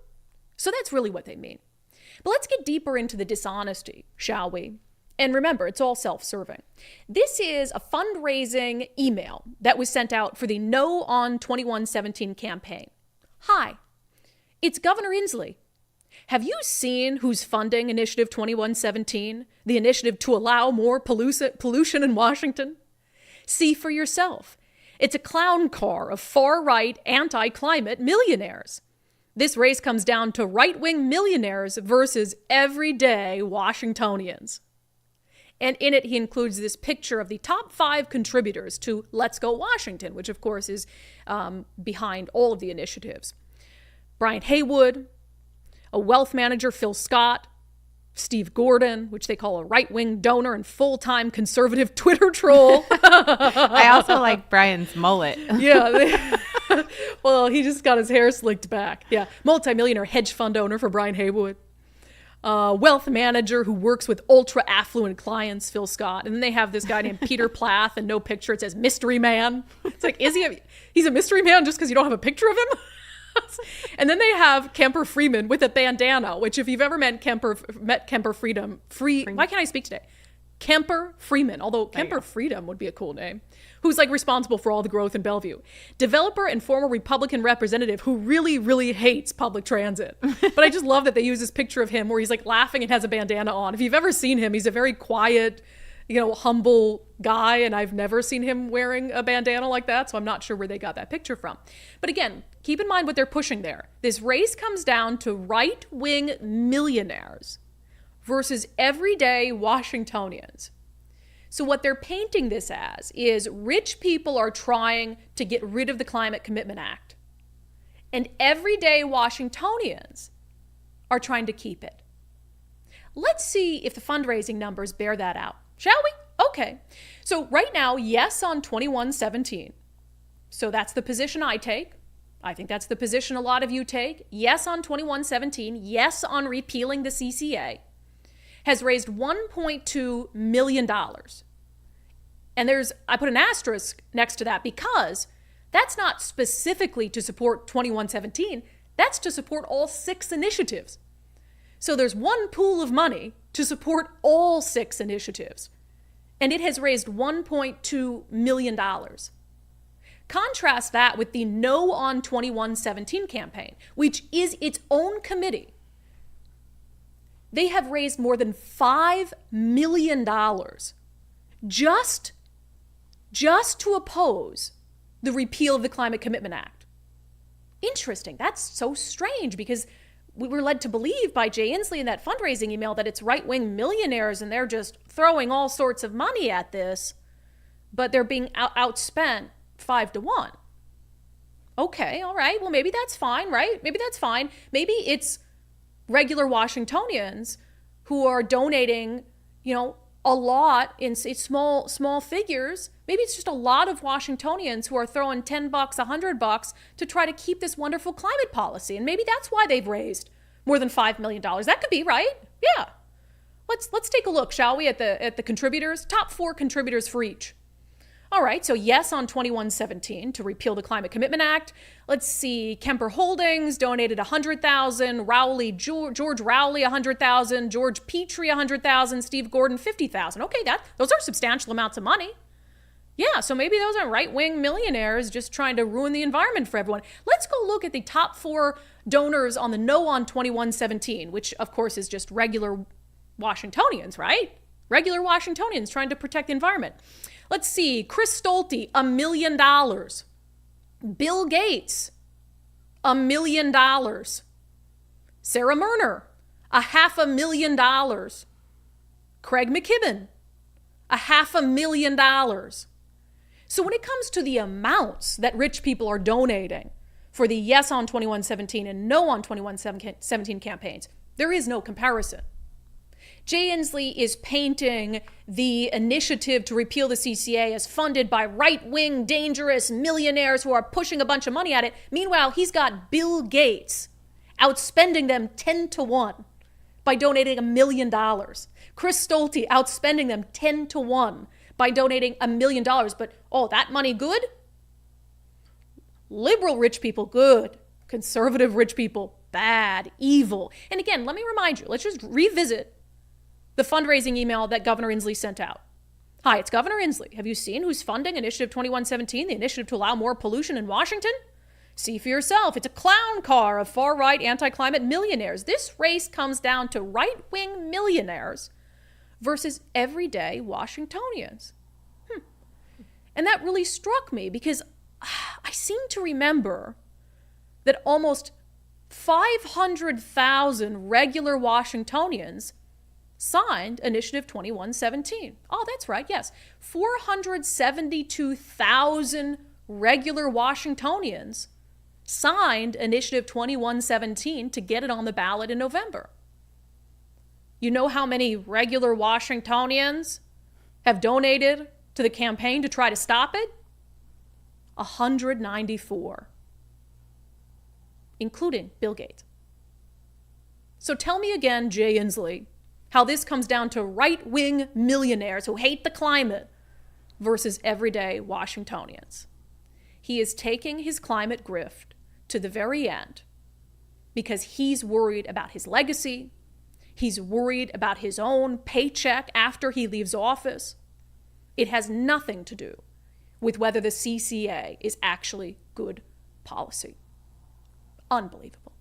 So that's really what they mean. But let's get deeper into the dishonesty, shall we? And remember, it's all self-serving. This is a fundraising email that was sent out for the No on 2117 campaign. Hi, it's Governor Inslee. Have you seen who's funding Initiative 2117, the initiative to allow more pollution in Washington? See for yourself. It's a clown car of far-right, anti-climate millionaires. This race comes down to right-wing millionaires versus everyday Washingtonians. And in it, he includes this picture of the top 5 contributors to Let's Go Washington, which, of course, is behind all of the initiatives. Brian Haywood, a wealth manager, Phil Scott, Steve Gordon, which they call a right-wing donor and full-time conservative Twitter troll. I also like Brian's mullet. Yeah. Well, he just got his hair slicked back. Yeah. Multimillionaire hedge fund owner for Brian Haywood. Wealth manager who works with ultra-affluent clients, Phil Scott. And then they have this guy named Peter Plath, and no picture. It says mystery man. It's like, he's a mystery man just because you don't have a picture of him? And then they have Kemper Freeman with a bandana, which if you've ever met Kemper Freedom, why can't I speak today? Kemper Freeman, although Kemper Freedom would be a cool name, who's like responsible for all the growth in Bellevue. Developer and former Republican representative who really, really hates public transit. But I just love that they use this picture of him where he's like laughing and has a bandana on. If you've ever seen him, he's a very quiet, humble guy, and I've never seen him wearing a bandana like that, so I'm not sure where they got that picture from. But again, keep in mind what they're pushing there. This race comes down to right-wing millionaires versus everyday Washingtonians. So what they're painting this as is rich people are trying to get rid of the Climate Commitment Act, and everyday Washingtonians are trying to keep it. Let's see if the fundraising numbers bear that out. Shall we? Okay. So right now, yes on 2117. So that's the position I take. I think that's the position a lot of you take. Yes on 2117. Yes on repealing the CCA. Has raised $1.2 million. And I put an asterisk next to that because that's not specifically to support 2117. That's to support all 6 initiatives. So there's one pool of money to support all 6 initiatives, and it has raised $1.2 million. Contrast that with the No on 2117 campaign, which is its own committee. They have raised more than $5 million just to oppose the repeal of the Climate Commitment Act. Interesting. That's so strange because we were led to believe by Jay Inlsee in that fundraising email that it's right-wing millionaires and they're just throwing all sorts of money at this, but they're being outspent 5-1. Okay, all right. Well, maybe that's fine, right? Maybe that's fine. Maybe it's regular Washingtonians who are donating, a lot in small figures. Maybe it's just a lot of Washingtonians who are throwing $10, $100 to try to keep this wonderful climate policy. And maybe that's why they've raised more than $5 million. That could be, right? Yeah. Let's take a look, shall we, at the contributors? Top 4 contributors for each. All right, so yes on 2117 to repeal the Climate Commitment Act. Let's see, Kemper Holdings donated $100,000, George Rowley $100,000, George Petrie $100,000, Steve Gordon $50,000. Okay, those are substantial amounts of money. Yeah, so maybe those are right-wing millionaires just trying to ruin the environment for everyone. Let's go look at the top 4 donors on the No on 2117, which of course is just regular Washingtonians, right? Regular Washingtonians trying to protect the environment. Let's see, Chris Stolte, $1 million. Bill Gates, $1 million. Sarah Murner, $500,000. Craig McKibben, $500,000. So when it comes to the amounts that rich people are donating for the Yes on 2117 and No on 2117 campaigns, there is no comparison. Jay Inlsee is painting the initiative to repeal the CCA as funded by right-wing, dangerous millionaires who are pushing a bunch of money at it. Meanwhile, he's got Bill Gates outspending them 10-1 by donating $1 million. Chris Stolte outspending them 10-1 by donating $1 million. But, that money good? Liberal rich people, good. Conservative rich people, bad, evil. And again, let me remind you, let's just revisit the fundraising email that Governor Inslee sent out. Hi, it's Governor Inslee. Have you seen who's funding Initiative 2117, the initiative to allow more pollution in Washington? See for yourself. It's a clown car of far-right anti-climate millionaires. This race comes down to right-wing millionaires versus everyday Washingtonians. And that really struck me because I seem to remember that almost 500,000 regular Washingtonians signed Initiative 2117. Oh, that's right, yes. 472,000 regular Washingtonians signed Initiative 2117 to get it on the ballot in November. You know how many regular Washingtonians have donated to the campaign to try to stop it? 194, including Bill Gates. So tell me again, Jay Inlsee, how this comes down to right-wing millionaires who hate the climate versus everyday Washingtonians. He is taking his climate grift to the very end because he's worried about his legacy. He's worried about his own paycheck after he leaves office. It has nothing to do with whether the CCA is actually good policy. Unbelievable.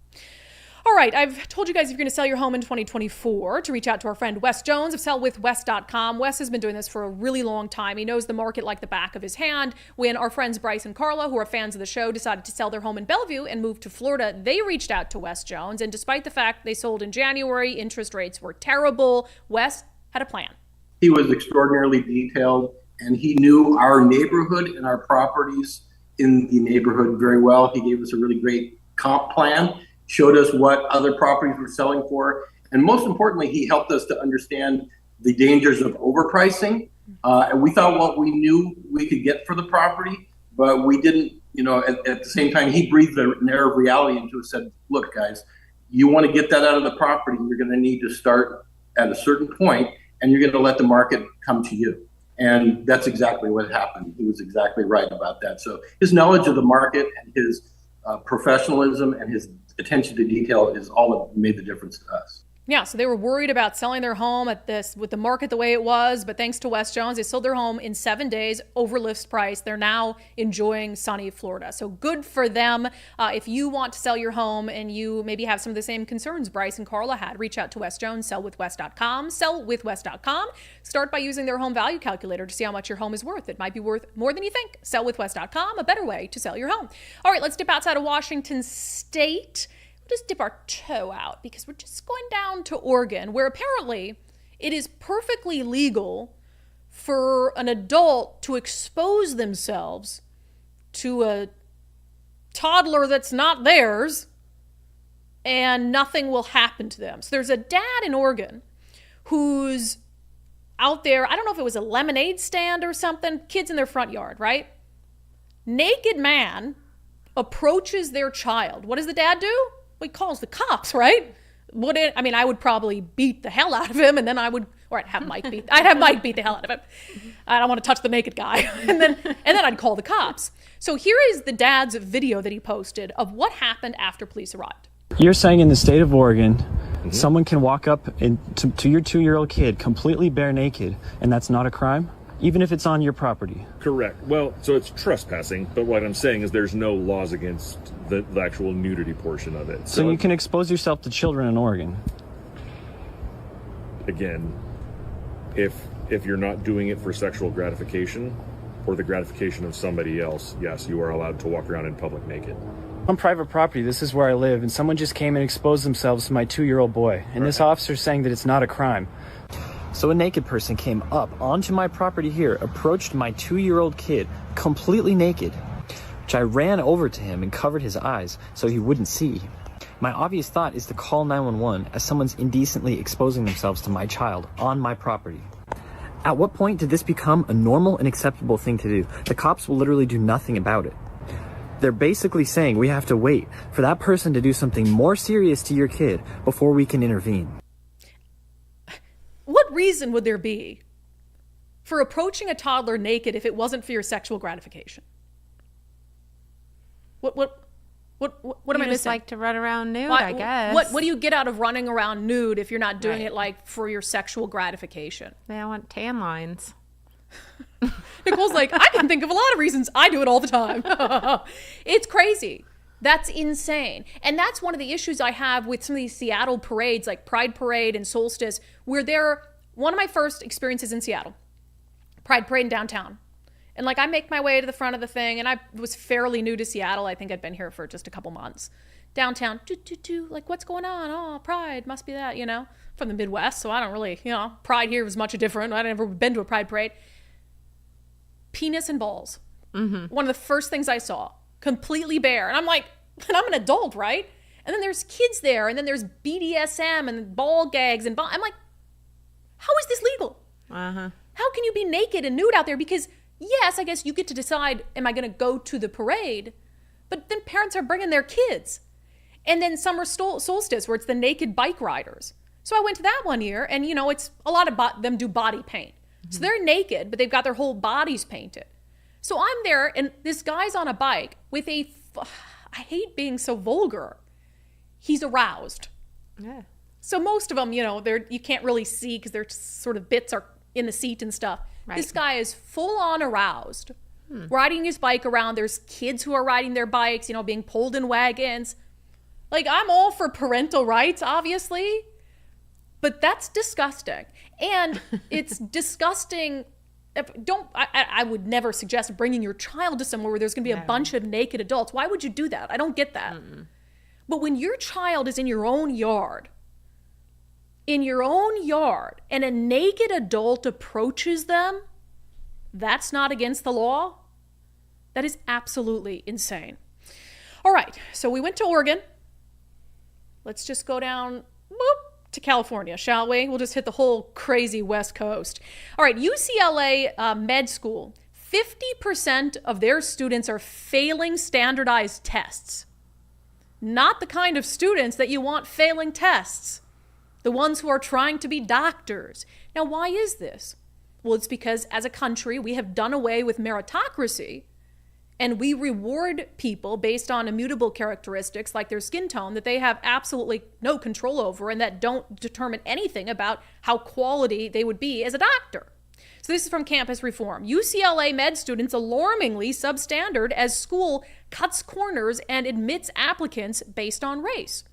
All right, I've told you guys if you're going to sell your home in 2024 to reach out to our friend Wes Jones of sellwithwes.com. Wes has been doing this for a really long time. He knows the market like the back of his hand. When our friends Bryce and Carla, who are fans of the show, decided to sell their home in Bellevue and move to Florida, they reached out to Wes Jones. And despite the fact they sold in January, interest rates were terrible, Wes had a plan. He was extraordinarily detailed, and he knew our neighborhood and our properties in the neighborhood very well. He gave us a really great comp plan, showed us what other properties were selling for, and most importantly, he helped us to understand the dangers of overpricing. And we thought what we knew we could get for the property, but we didn't, at the same time, he breathed an air of reality into us, said, look, guys, you want to get that out of the property, you're going to need to start at a certain point, and you're going to let the market come to you. And that's exactly what happened. He was exactly right about that. So his knowledge of the market and his professionalism and his attention to detail is all that made the difference to us. Yeah, so they were worried about selling their home with the market the way it was, but thanks to Wes Jones, they sold their home in 7 days over list price. They're now enjoying sunny Florida. So good for them. If you want to sell your home and you maybe have some of the same concerns Bryce and Carla had, reach out to Wes Jones, sellwithwes.com, sellwithwes.com. Start by using their home value calculator to see how much your home is worth. It might be worth more than you think. Sellwithwes.com, a better way to sell your home. All right, let's dip outside of Washington State. We'll just dip our toe out because we're just going down to Oregon, where apparently it is perfectly legal for an adult to expose themselves to a toddler that's not theirs and nothing will happen to them. So there's a dad in Oregon who's out there, I don't know if it was a lemonade stand or something, kids in their front yard, right? Naked man approaches their child. What does the dad do? Well, he calls the cops, right? I would probably beat the hell out of him, and then I'd have Mike beat the hell out of him. I don't want to touch the naked guy. and then I'd call the cops. So here is the dad's video that he posted of what happened after police arrived. You're saying in the state of Oregon, someone can walk up to your 2-year-old kid completely bare naked, and that's not a crime? Even if it's on your property? Correct. Well, so it's trespassing, but what I'm saying is there's no laws against the actual nudity portion of it. So you can expose yourself to children in Oregon? Again, if you're not doing it for sexual gratification or the gratification of somebody else, yes, you are allowed to walk around in public naked. On private property, this is where I live, and someone just came and exposed themselves to my 2-year-old boy, and this officer's saying that it's not a crime. So a naked person came up onto my property here, approached my 2-year-old kid, completely naked, which I ran over to him and covered his eyes so he wouldn't see. My obvious thought is to call 911 as someone's indecently exposing themselves to my child on my property. At what point did this become a normal and acceptable thing to do? The cops will literally do nothing about it. They're basically saying we have to wait for that person to do something more serious to your kid before we can intervene. What reason would there be for approaching a toddler naked if it wasn't for your sexual gratification? What am I just missing? like to run around nude, I guess. What do you get out of running around nude if you're not doing it like for your sexual gratification? They don't want tan lines. Nicole's like, I can think of a lot of reasons. I do it all the time. It's crazy. That's insane. And that's one of the issues I have with some of these Seattle parades, like Pride Parade and Solstice, where they're one of my first experiences in Seattle. Pride Parade in downtown. And like I make my way to the front of the thing, and I was fairly new to Seattle. I think I'd been here for just a couple months. Downtown, like what's going on? Oh, Pride, must be that, from the Midwest. So I don't really, Pride here was much different. I'd never been to a Pride Parade. Penis and balls. Mm-hmm. One of the first things I saw, completely bare. And I'm like, and I'm an adult, right? And then there's kids there, and then there's BDSM and ball gags and I'm like, how is this legal? Uh-huh. How can you be naked and nude out there? Because yes, I guess you get to decide, am I going to go to the parade? But then parents are bringing their kids. And then summer solstice, where it's the naked bike riders. So I went to that one year, and it's a lot of them do body paint. Mm-hmm. So they're naked, but they've got their whole bodies painted. So I'm there, and this guy's on a bike with I hate being so vulgar. He's aroused. Yeah. So most of them, you can't really see because their sort of bits are in the seat and stuff. Right. This guy is full on aroused, riding his bike around. There's kids who are riding their bikes, being pulled in wagons. Like, I'm all for parental rights, obviously, but that's disgusting. And it's disgusting. I would never suggest bringing your child to somewhere where there's going to be a bunch of naked adults. Why would you do that? I don't get that. Mm-mm. But when your child is in your own yard, and a naked adult approaches them, that's not against the law. That is absolutely insane. All right, so we went to Oregon. Let's just go down to California, shall we? We'll just hit the whole crazy West Coast. All right, UCLA med school, 50% of their students are failing standardized tests. Not the kind of students that you want failing tests. The ones who are trying to be doctors. Now, why is this? Well, it's because as a country, we have done away with meritocracy, and we reward people based on immutable characteristics like their skin tone that they have absolutely no control over and that don't determine anything about how quality they would be as a doctor. So this is from Campus Reform. UCLA med students alarmingly substandard as school cuts corners and admits applicants based on race.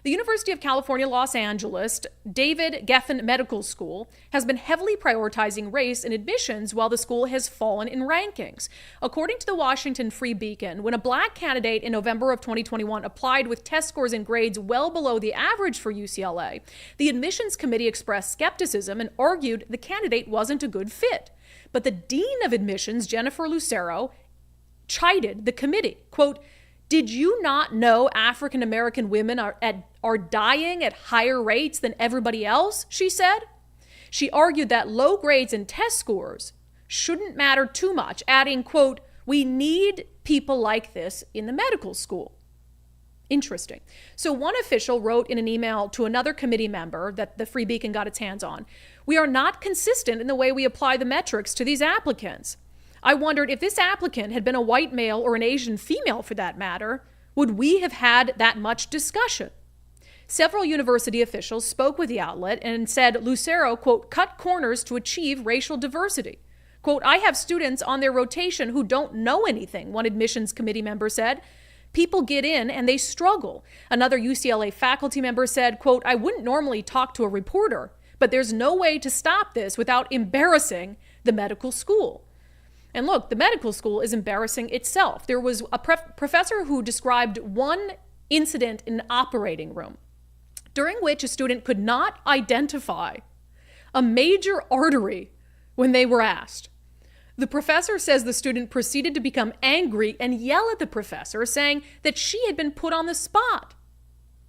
The University of California, Los Angeles, David Geffen Medical School has been heavily prioritizing race in admissions while the school has fallen in rankings. According to the Washington Free Beacon, when a black candidate in November of 2021 applied with test scores and grades well below the average for UCLA, the admissions committee expressed skepticism and argued the candidate wasn't a good fit. But the dean of admissions, Jennifer Lucero, chided the committee, quote, "Did you not know African American women are dying at higher rates than everybody else?" she said. She argued that low grades and test scores shouldn't matter too much, adding, quote, "We need people like this in the medical school." Interesting. So one official wrote in an email to another committee member that the Free Beacon got its hands on, "We are not consistent in the way we apply the metrics to these applicants. I wondered if this applicant had been a white male or an Asian female for that matter, would we have had that much discussion?" Several university officials spoke with the outlet and said Lucero, quote, "cut corners to achieve racial diversity." Quote, "I have students on their rotation who don't know anything," one admissions committee member said. "People get in and they struggle." Another UCLA faculty member said, quote, "I wouldn't normally talk to a reporter, but there's no way to stop this without embarrassing the medical school." And look, the medical school is embarrassing itself. There was a professor who described one incident in an operating room during which a student could not identify a major artery when they were asked. The professor says the student proceeded to become angry and yell at the professor, saying that she had been put on the spot.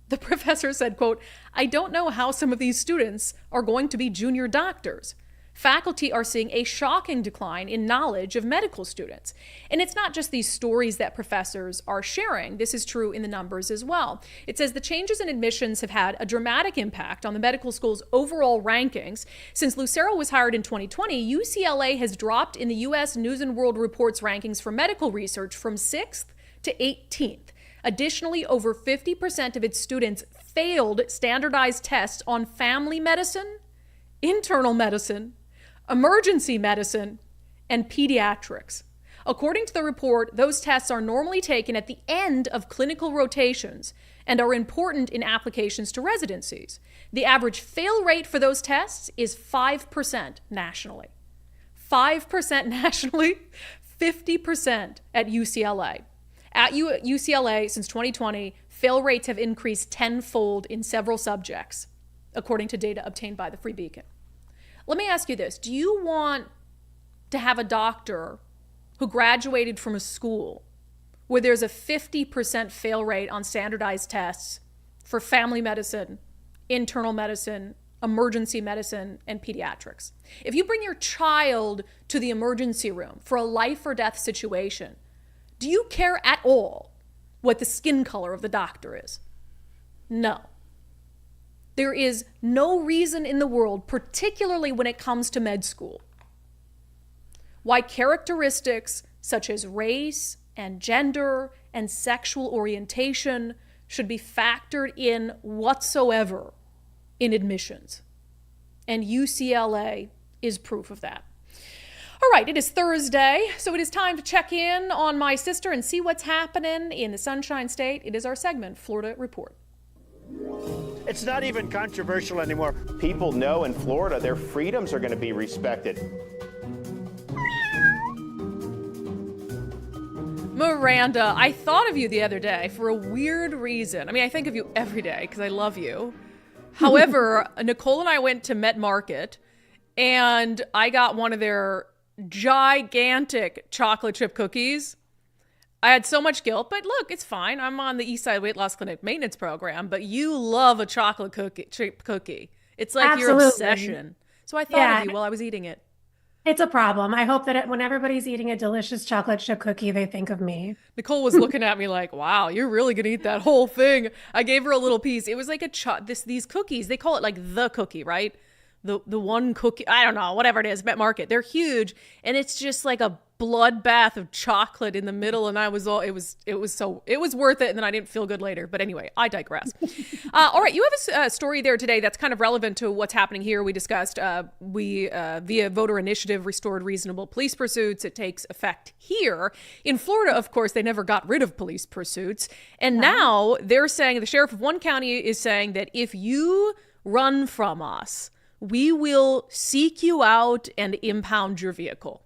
The professor said, quote, "I don't know how some of these students are going to be junior doctors. Faculty are seeing a shocking decline in knowledge of medical students." And it's not just these stories that professors are sharing. This is true in the numbers as well. It says the changes in admissions have had a dramatic impact on the medical school's overall rankings. Since Lucero was hired in 2020, UCLA has dropped in the U.S. News and World Report's rankings for medical research from 6th to 18th. Additionally, over 50% of its students failed standardized tests on family medicine, internal medicine, emergency medicine, and pediatrics. According to the report, those tests are normally taken at the end of clinical rotations and are important in applications to residencies. The average fail rate for those tests is 5% nationally. 5% nationally, 50% at UCLA. At UCLA, since 2020, fail rates have increased tenfold in several subjects, according to data obtained by the Free Beacon. Let me ask you this. Do you want to have a doctor who graduated from a school where there's a 50% fail rate on standardized tests for family medicine, internal medicine, emergency medicine, and pediatrics? If you bring your child to the emergency room for a life or death situation, do you care at all what the skin color of the doctor is? No. There is no reason in the world, particularly when it comes to med school, why characteristics such as race and gender and sexual orientation should be factored in whatsoever in admissions. And UCLA is proof of that. All right, it is Thursday, so it is time to check in on my sister and see what's happening in the Sunshine State. It is our segment, Florida Report. It's not even controversial anymore. People know in Florida their freedoms are going to be respected. Miranda, I thought of you the other day for a weird reason. I mean, I think of you every day because I love you. However, Nicole and I went to Met Market and I got one of their gigantic chocolate chip cookies. I had so much guilt, but look, it's fine. I'm on the Eastside Weight Loss Clinic maintenance program, but you love a chocolate chip cookie. It's like Absolutely. Your obsession. So I thought of you while I was eating it. It's a problem. I hope that when everybody's eating a delicious chocolate chip cookie, they think of me. Nicole was looking at me like, wow, you're really going to eat that whole thing. I gave her a little piece. It was like these cookies. They call it like the cookie, right? The one cookie, I don't know, whatever it is, Met Market. They're huge, and it's just like a bloodbath of chocolate in the middle, and it was worth it, and then I didn't feel good later. But anyway, I digress. All right, you have a story there today that's kind of relevant to what's happening here. We discussed via voter initiative restored reasonable police pursuits. It takes effect here in Florida. Of course, they never got rid of police pursuits, and now they're saying the sheriff of one county is saying that if you run from us, we will seek you out and impound your vehicle.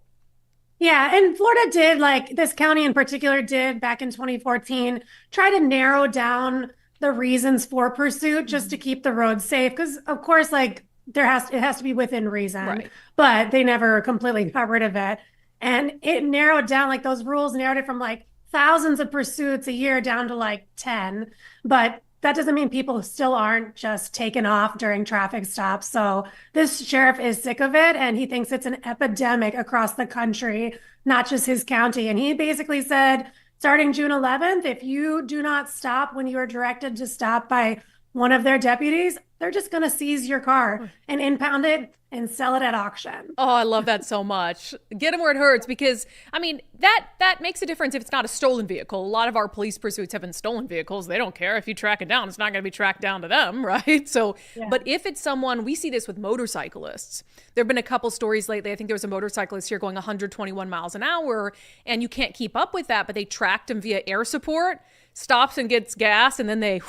Yeah, and Florida did, like this county in particular did back in 2014, try to narrow down the reasons for pursuit just to keep the roads safe. Because of course, like it has to be within reason, right. But they never completely got rid of it. And it narrowed down, like those rules narrowed it from like thousands of pursuits a year down to like 10. But that doesn't mean people still aren't just taken off during traffic stops. So this sheriff is sick of it, and he thinks it's an epidemic across the country, not just his county. And he basically said, starting June 11th, if you do not stop when you are directed to stop by one of their deputies, they're just going to seize your car and impound it and sell it at auction. Oh, I love that so much. Get them where it hurts, because I mean, that makes a difference if it's not a stolen vehicle. A lot of our police pursuits have been stolen vehicles. They don't care if you track it down. It's not going to be tracked down to them, right? So, but if it's someone, we see this with motorcyclists. There have been a couple stories lately. I think there was a motorcyclist here going 121 miles an hour, and you can't keep up with that, but they tracked him via air support, stops and gets gas, and then they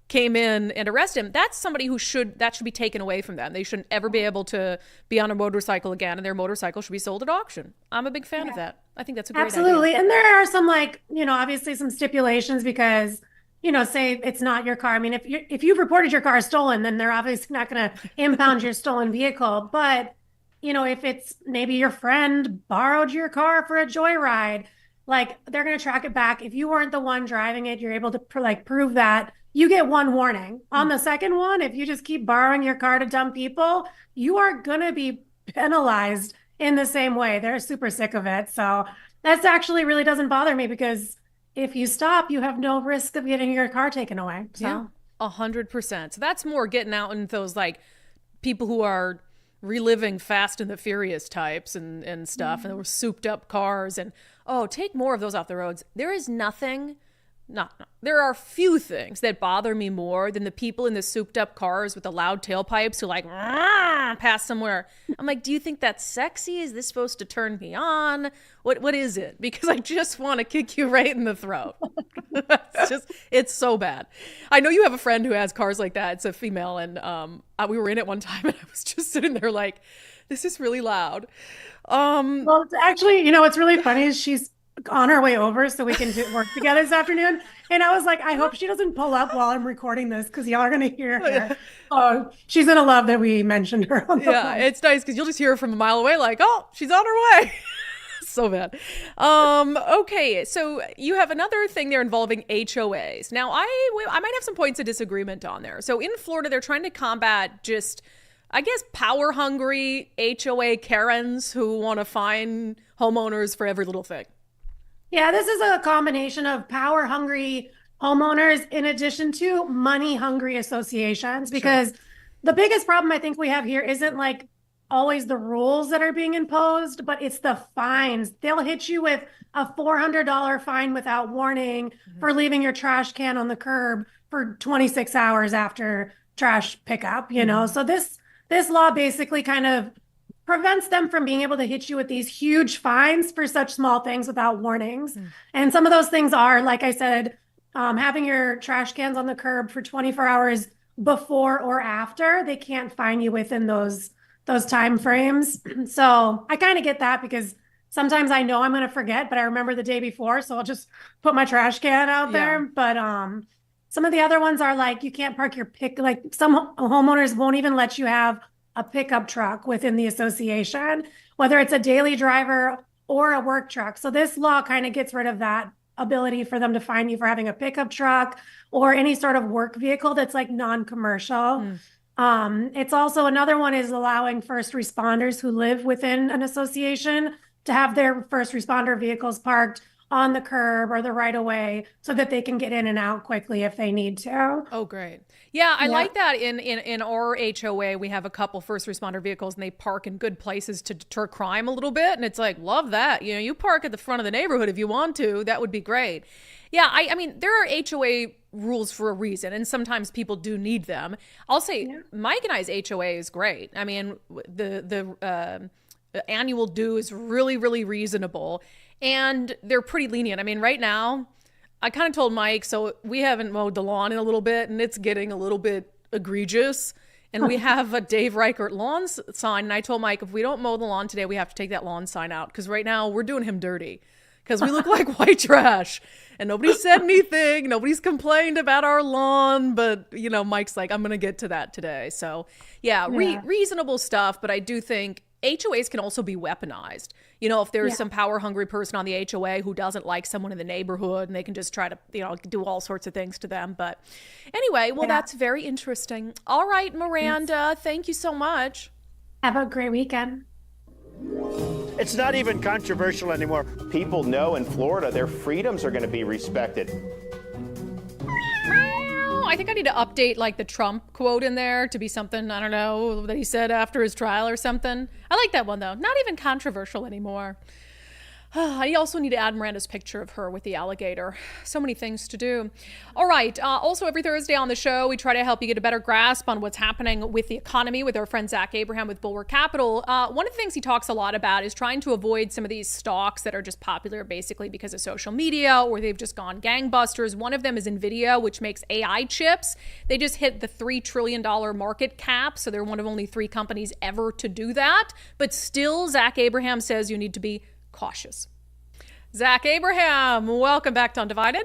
came in and arrest him. That's somebody that should be taken away from them. They shouldn't ever be able to be on a motorcycle again, and their motorcycle should be sold at auction. I'm a big fan of that. I think that's a great Absolutely. idea. And there are some, like, obviously some stipulations because, say it's not your car. I mean, if you've reported your car stolen, then they're obviously not going to impound your stolen vehicle. But, if it's maybe your friend borrowed your car for a joyride, like they're going to track it back. If you weren't the one driving it, you're able to prove that. you get one warning. On the second one, if you just keep borrowing your car to dump people, you are going to be penalized in the same way. They're super sick of it. So that's actually really doesn't bother me, because if you stop, you have no risk of getting your car taken away. So. Yeah, 100%. So that's more getting out in those like people who are reliving Fast and the Furious types and stuff, and there were souped up cars, and take more of those off the roads. There is nothing. There are few things that bother me more than the people in the souped up cars with the loud tailpipes who like pass somewhere. I'm like, do you think that's sexy? Is this supposed to turn me on? What is it? Because I just want to kick you right in the throat. It's so bad. I know you have a friend who has cars like that. It's a female, and we were in it one time, and I was just sitting there like, this is really loud. Well, it's actually, what's really funny is she's on her way over so we can work together this afternoon. And I was like, I hope she doesn't pull up while I'm recording this, because y'all are going to hear her. Oh, she's going to love that we mentioned her on the phone. It's nice because you'll just hear her from a mile away like, oh, she's on her way. So bad. Okay, so you have another thing there involving HOAs. Now, I might have some points of disagreement on there. So in Florida, they're trying to combat just, I guess, power-hungry HOA Karens who want to fine homeowners for every little thing. Yeah, this is a combination of power-hungry homeowners in addition to money-hungry associations, because the biggest problem I think we have here isn't like always the rules that are being imposed, but it's the fines. They'll hit you with a $400 fine without warning for leaving your trash can on the curb for 26 hours after trash pickup, So this law basically kind of prevents them from being able to hit you with these huge fines for such small things without warnings. And some of those things are, like I said, having your trash cans on the curb for 24 hours before or after. They can't fine you within those time frames. So I kind of get that, because sometimes I know I'm going to forget, but I remember the day before, so I'll just put my trash can out there. But some of the other ones are like, you can't park your like some homeowners won't even let you have a pickup truck within the association, whether it's a daily driver or a work truck. So this law kind of gets rid of that ability for them to fine you for having a pickup truck or any sort of work vehicle that's like non-commercial. It's also, another one is allowing first responders who live within an association to have their first responder vehicles parked on the curb or the right of way so that they can get in and out quickly if they need to. Oh, great. Yeah, I like that. In our HOA, we have a couple first responder vehicles, and they park in good places to deter crime a little bit. And it's like, love that. You park at the front of the neighborhood if you want to. That would be great. Yeah, I mean, there are HOA rules for a reason, and sometimes people do need them. I'll say Mike and I's HOA is great. I mean, the annual due is really, really reasonable. And they're pretty lenient. I mean, right now, I kind of told Mike, so we haven't mowed the lawn in a little bit, and it's getting a little bit egregious. And we have a Dave Reichert lawn sign. And I told Mike, if we don't mow the lawn today, we have to take that lawn sign out. Because right now, we're doing him dirty. Because we look like white trash. And nobody said anything. Nobody's complained about our lawn. But, Mike's like, I'm going to get to that today. So, reasonable stuff. But I do think HOAs can also be weaponized. If there's some power-hungry person on the HOA who doesn't like someone in the neighborhood, and they can just try to, do all sorts of things to them. But anyway, that's very interesting. All right, Miranda, thank you so much. Have a great weekend. It's not even controversial anymore. People know in Florida their freedoms are going to be respected. I think I need to update like the Trump quote in there to be something, I don't know, that he said after his trial or something. I like that one though. Not even controversial anymore. I also need to add Miranda's picture of her with the alligator. So many things to do. All right. Also, every Thursday on the show, we try to help you get a better grasp on what's happening with the economy with our friend Zach Abraham with Bulwark Capital. One of the things he talks a lot about is trying to avoid some of these stocks that are just popular basically because of social media or they've just gone gangbusters. One of them is NVIDIA, which makes AI chips. They just hit the $3 trillion market cap. So they're one of only 3 companies ever to do that. But still, Zach Abraham says you need to be cautious. Zach Abraham, welcome back to Undivided.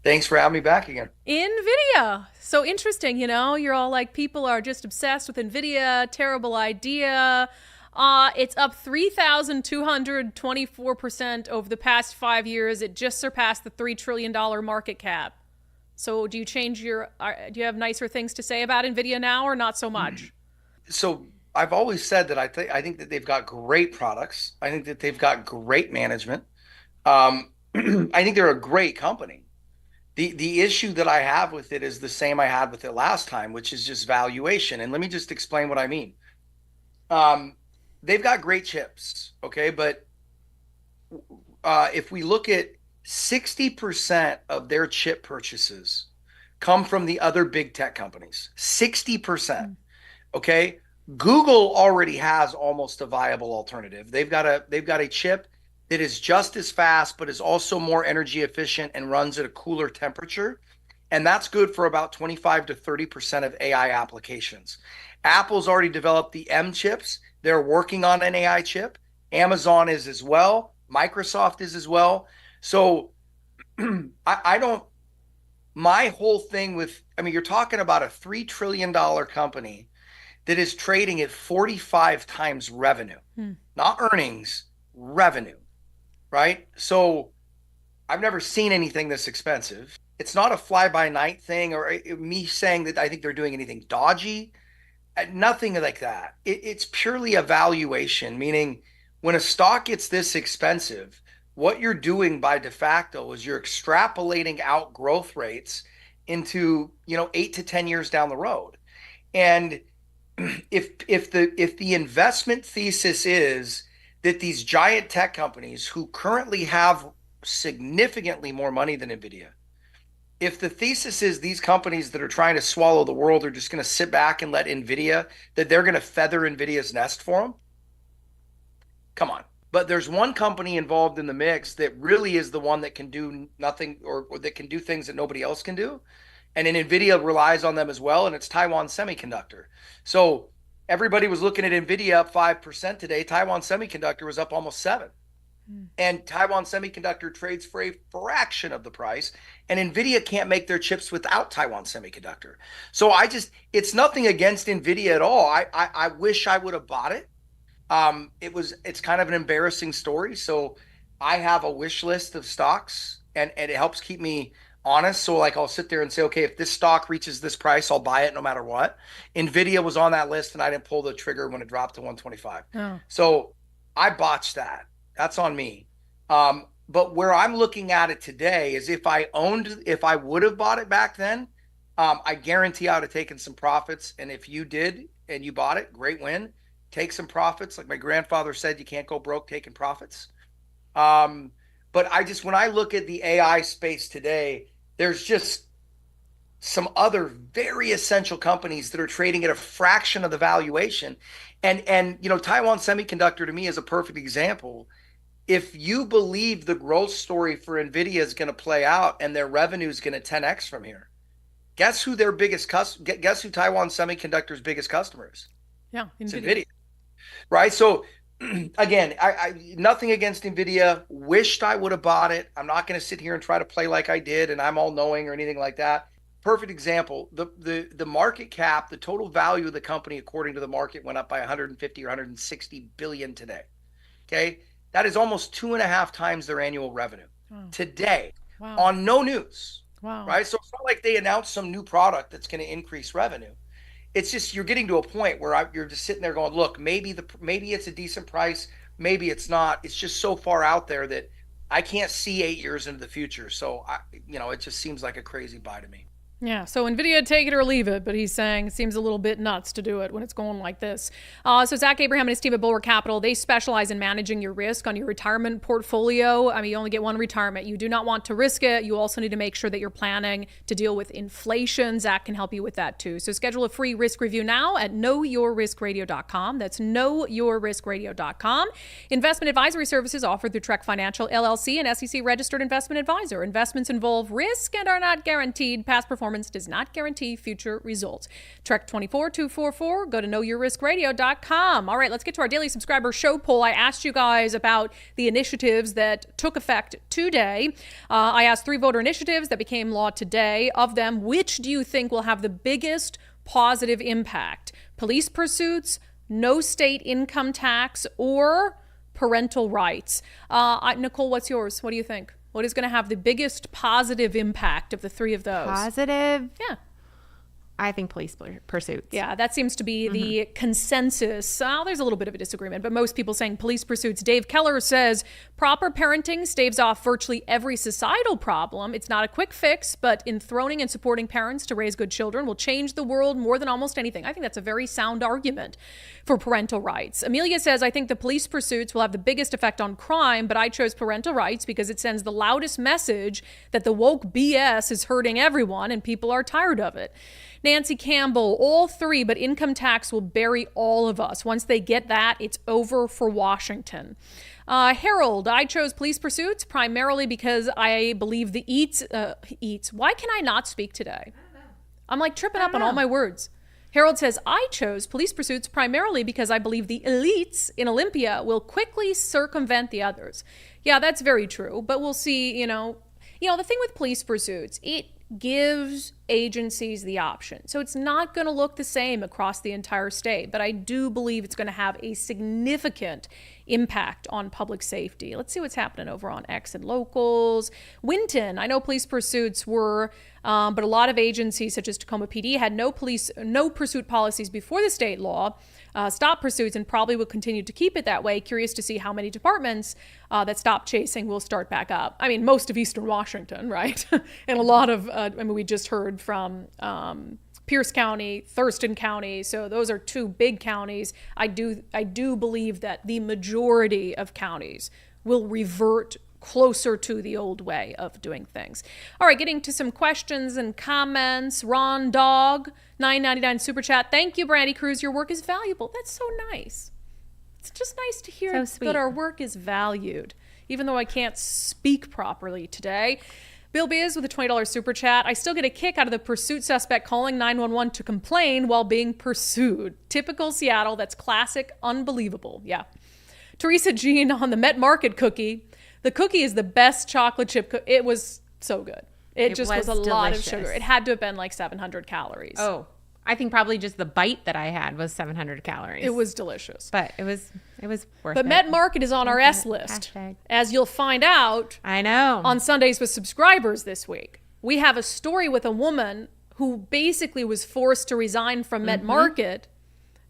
Thanks for having me back again. NVIDIA. So interesting, you're all like, people are just obsessed with NVIDIA, terrible idea. It's up 3,224% over the past 5 years. It just surpassed the $3 trillion market cap. So do you change do you have nicer things to say about NVIDIA now or not so much? So I've always said that I think that they've got great products. I think that they've got great management. I think they're a great company. The issue that I have with it is the same I had with it last time, which is just valuation. And let me just explain what I mean. They've got great chips, okay? But if we look at 60% of their chip purchases come from the other big tech companies. 60%. Okay? Google already has almost a viable alternative. They've got a chip that is just as fast, but is also more energy efficient and runs at a cooler temperature. And that's good for about 25 to 30% of AI applications. Apple's already developed the M chips. They're working on an AI chip. Amazon is as well. Microsoft is as well. So my whole thing with, you're talking about a $3 trillion company that is trading at 45 times revenue, not earnings, revenue, right? So I've never seen anything this expensive. It's not a fly-by-night thing or me saying that I think they're doing anything dodgy, nothing like that. It's purely a valuation, meaning when a stock gets this expensive, what you're doing by de facto is you're extrapolating out growth rates into 8 to 10 years down the road. And if the investment thesis is that these giant tech companies who currently have significantly more money than NVIDIA, if the thesis is these companies that are trying to swallow the world are just going to sit back and let NVIDIA, that they're going to feather NVIDIA's nest for them, come on. But there's one company involved in the mix that really is the one that can do nothing or that can do things that nobody else can do. And then NVIDIA relies on them as well, and it's Taiwan Semiconductor. So everybody was looking at NVIDIA up 5% today. Taiwan Semiconductor was up almost 7%. And Taiwan Semiconductor trades for a fraction of the price, and NVIDIA can't make their chips without Taiwan Semiconductor. So it's nothing against NVIDIA at all. I wish I would have bought it. It's kind of an embarrassing story. So I have a wish list of stocks and it helps keep me honest. So I'll sit there and say, okay, if this stock reaches this price, I'll buy it no matter what. NVIDIA was on that list and I didn't pull the trigger when it dropped to 125. Oh. So I botched that. That's on me. But where I'm looking at it today is if I would have bought it back then, I guarantee I would have taken some profits. And if you did and you bought it, great win. Take some profits. Like my grandfather said, you can't go broke taking profits. But when I look at the AI space today, there's just some other very essential companies that are trading at a fraction of the valuation. And Taiwan Semiconductor to me is a perfect example. If you believe the growth story for NVIDIA is going to play out and their revenue is going to 10x from here, guess who Taiwan Semiconductor's biggest customer is? Yeah, it's NVIDIA. Right. So again, I nothing against NVIDIA. Wished I would have bought it. I'm not going to sit here and try to play like I did and I'm all knowing or anything like that. Perfect example. The market cap, the total value of the company, according to the market, went up by 150 or 160 billion today. Okay. That is almost 2.5 times their annual revenue today on no news. Wow. Right. So it's not like they announced some new product that's going to increase revenue. It's just you're getting to a point where you're just sitting there going, look, maybe it's a decent price, maybe it's not. It's just so far out there that I can't see 8 years into the future. So it just seems like a crazy buy to me. Yeah, so NVIDIA, take it or leave it, but he's saying it seems a little bit nuts to do it when it's going like this. So Zach Abraham and his team at Bulwark Capital, they specialize in managing your risk on your retirement portfolio. You only get one retirement. You do not want to risk it. You also need to make sure that you're planning to deal with inflation. Zach can help you with that too. So schedule a free risk review now at knowyourriskradio.com. That's knowyourriskradio.com. Investment advisory services offered through Trek Financial, LLC, an SEC-registered investment advisor. Investments involve risk and are not guaranteed. Past performance does not guarantee future results. Trek 24244. Go to knowyourriskradio.com. All right, let's get to our daily subscriber show poll. I asked you guys about the initiatives that took effect today. I asked 3 voter initiatives that became law today. Of them, which do you think will have the biggest positive impact? Police pursuits, no state income tax, or parental rights? Nicole, what's yours? What do you think? What is going to have the biggest positive impact of the three of those? Positive? Yeah. I think police pursuits. Yeah, that seems to be the consensus. There's a little bit of a disagreement, but most people saying police pursuits. Dave Keller says proper parenting staves off virtually every societal problem. It's not a quick fix, but enthroning and supporting parents to raise good children will change the world more than almost anything. I think that's a very sound argument for parental rights. Amelia says, I think the police pursuits will have the biggest effect on crime, but I chose parental rights because it sends the loudest message that the woke BS is hurting everyone and people are tired of it. Nancy Campbell, all three, but income tax will bury all of us. Once they get that, it's over for Washington. Harold, I chose police pursuits primarily because I believe the eats. Why can I not speak today? I'm like tripping up on all my words. Harold says, I chose police pursuits primarily because I believe the elites in Olympia will quickly circumvent the others. Yeah, that's very true. But we'll see, the thing with police pursuits, it gives agencies the option. So it's not going to look the same across the entire state, but I do believe it's going to have a significant impact on public safety. Let's see what's happening over on X and locals. Winton, I know police pursuits were, but a lot of agencies such as Tacoma PD had no pursuit policies before the state law. Stop pursuits and probably will continue to keep it that way. Curious to see how many departments that stop chasing will start back up. I mean, most of Eastern Washington, right? And a lot of, we just heard from Pierce County, Thurston County. So those are two big counties. I do believe that the majority of counties will revert closer to the old way of doing things. All right, getting to some questions and comments. Ron Dog, $9.99 super chat. Thank you, Brandi Kruse. Your work is valuable. That's so nice. It's just nice to hear that our work is valued, even though I can't speak properly today. Bill Biz with a $20 super chat. I still get a kick out of the pursuit suspect calling 911 to complain while being pursued. Typical Seattle. That's classic. Unbelievable. Yeah. Teresa Jean on the Met Market cookie. The cookie is the best chocolate chip cookie. It was so good. It just was a lot of sugar. It had to have been like 700 calories. Oh, I think probably just the bite that I had was 700 calories. It was delicious. But it was worth it. But Met Market is on our S list. As you'll find out. I know. On Sundays with Subscribers this week. We have a story with a woman who basically was forced to resign from Met Market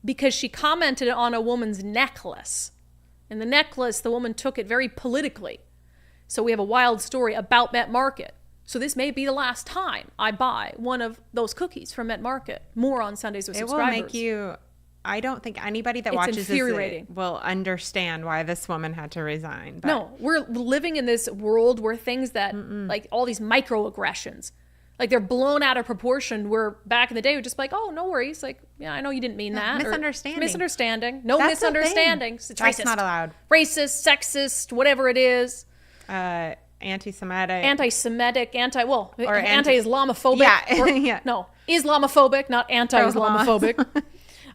because she commented on a woman's necklace. And the necklace, the woman took it very politically. So we have a wild story about Met Market. So this may be the last time I buy one of those cookies from Met Market. More on Sundays with Subscribers. It will make you, I don't think anybody that watches this will understand why this woman had to resign. But. No, we're living in this world where things that, like all these microaggressions, like they're blown out of proportion, where back in the day we're just like, oh, no worries. Like, yeah, I know you didn't mean that. Misunderstanding. No That's misunderstandings. It's That's racist. not allowed. Racist, sexist, whatever it is. Anti-Semitic, or anti-Islamophobic. Yeah. No, Islamophobic, not anti-Islamophobic.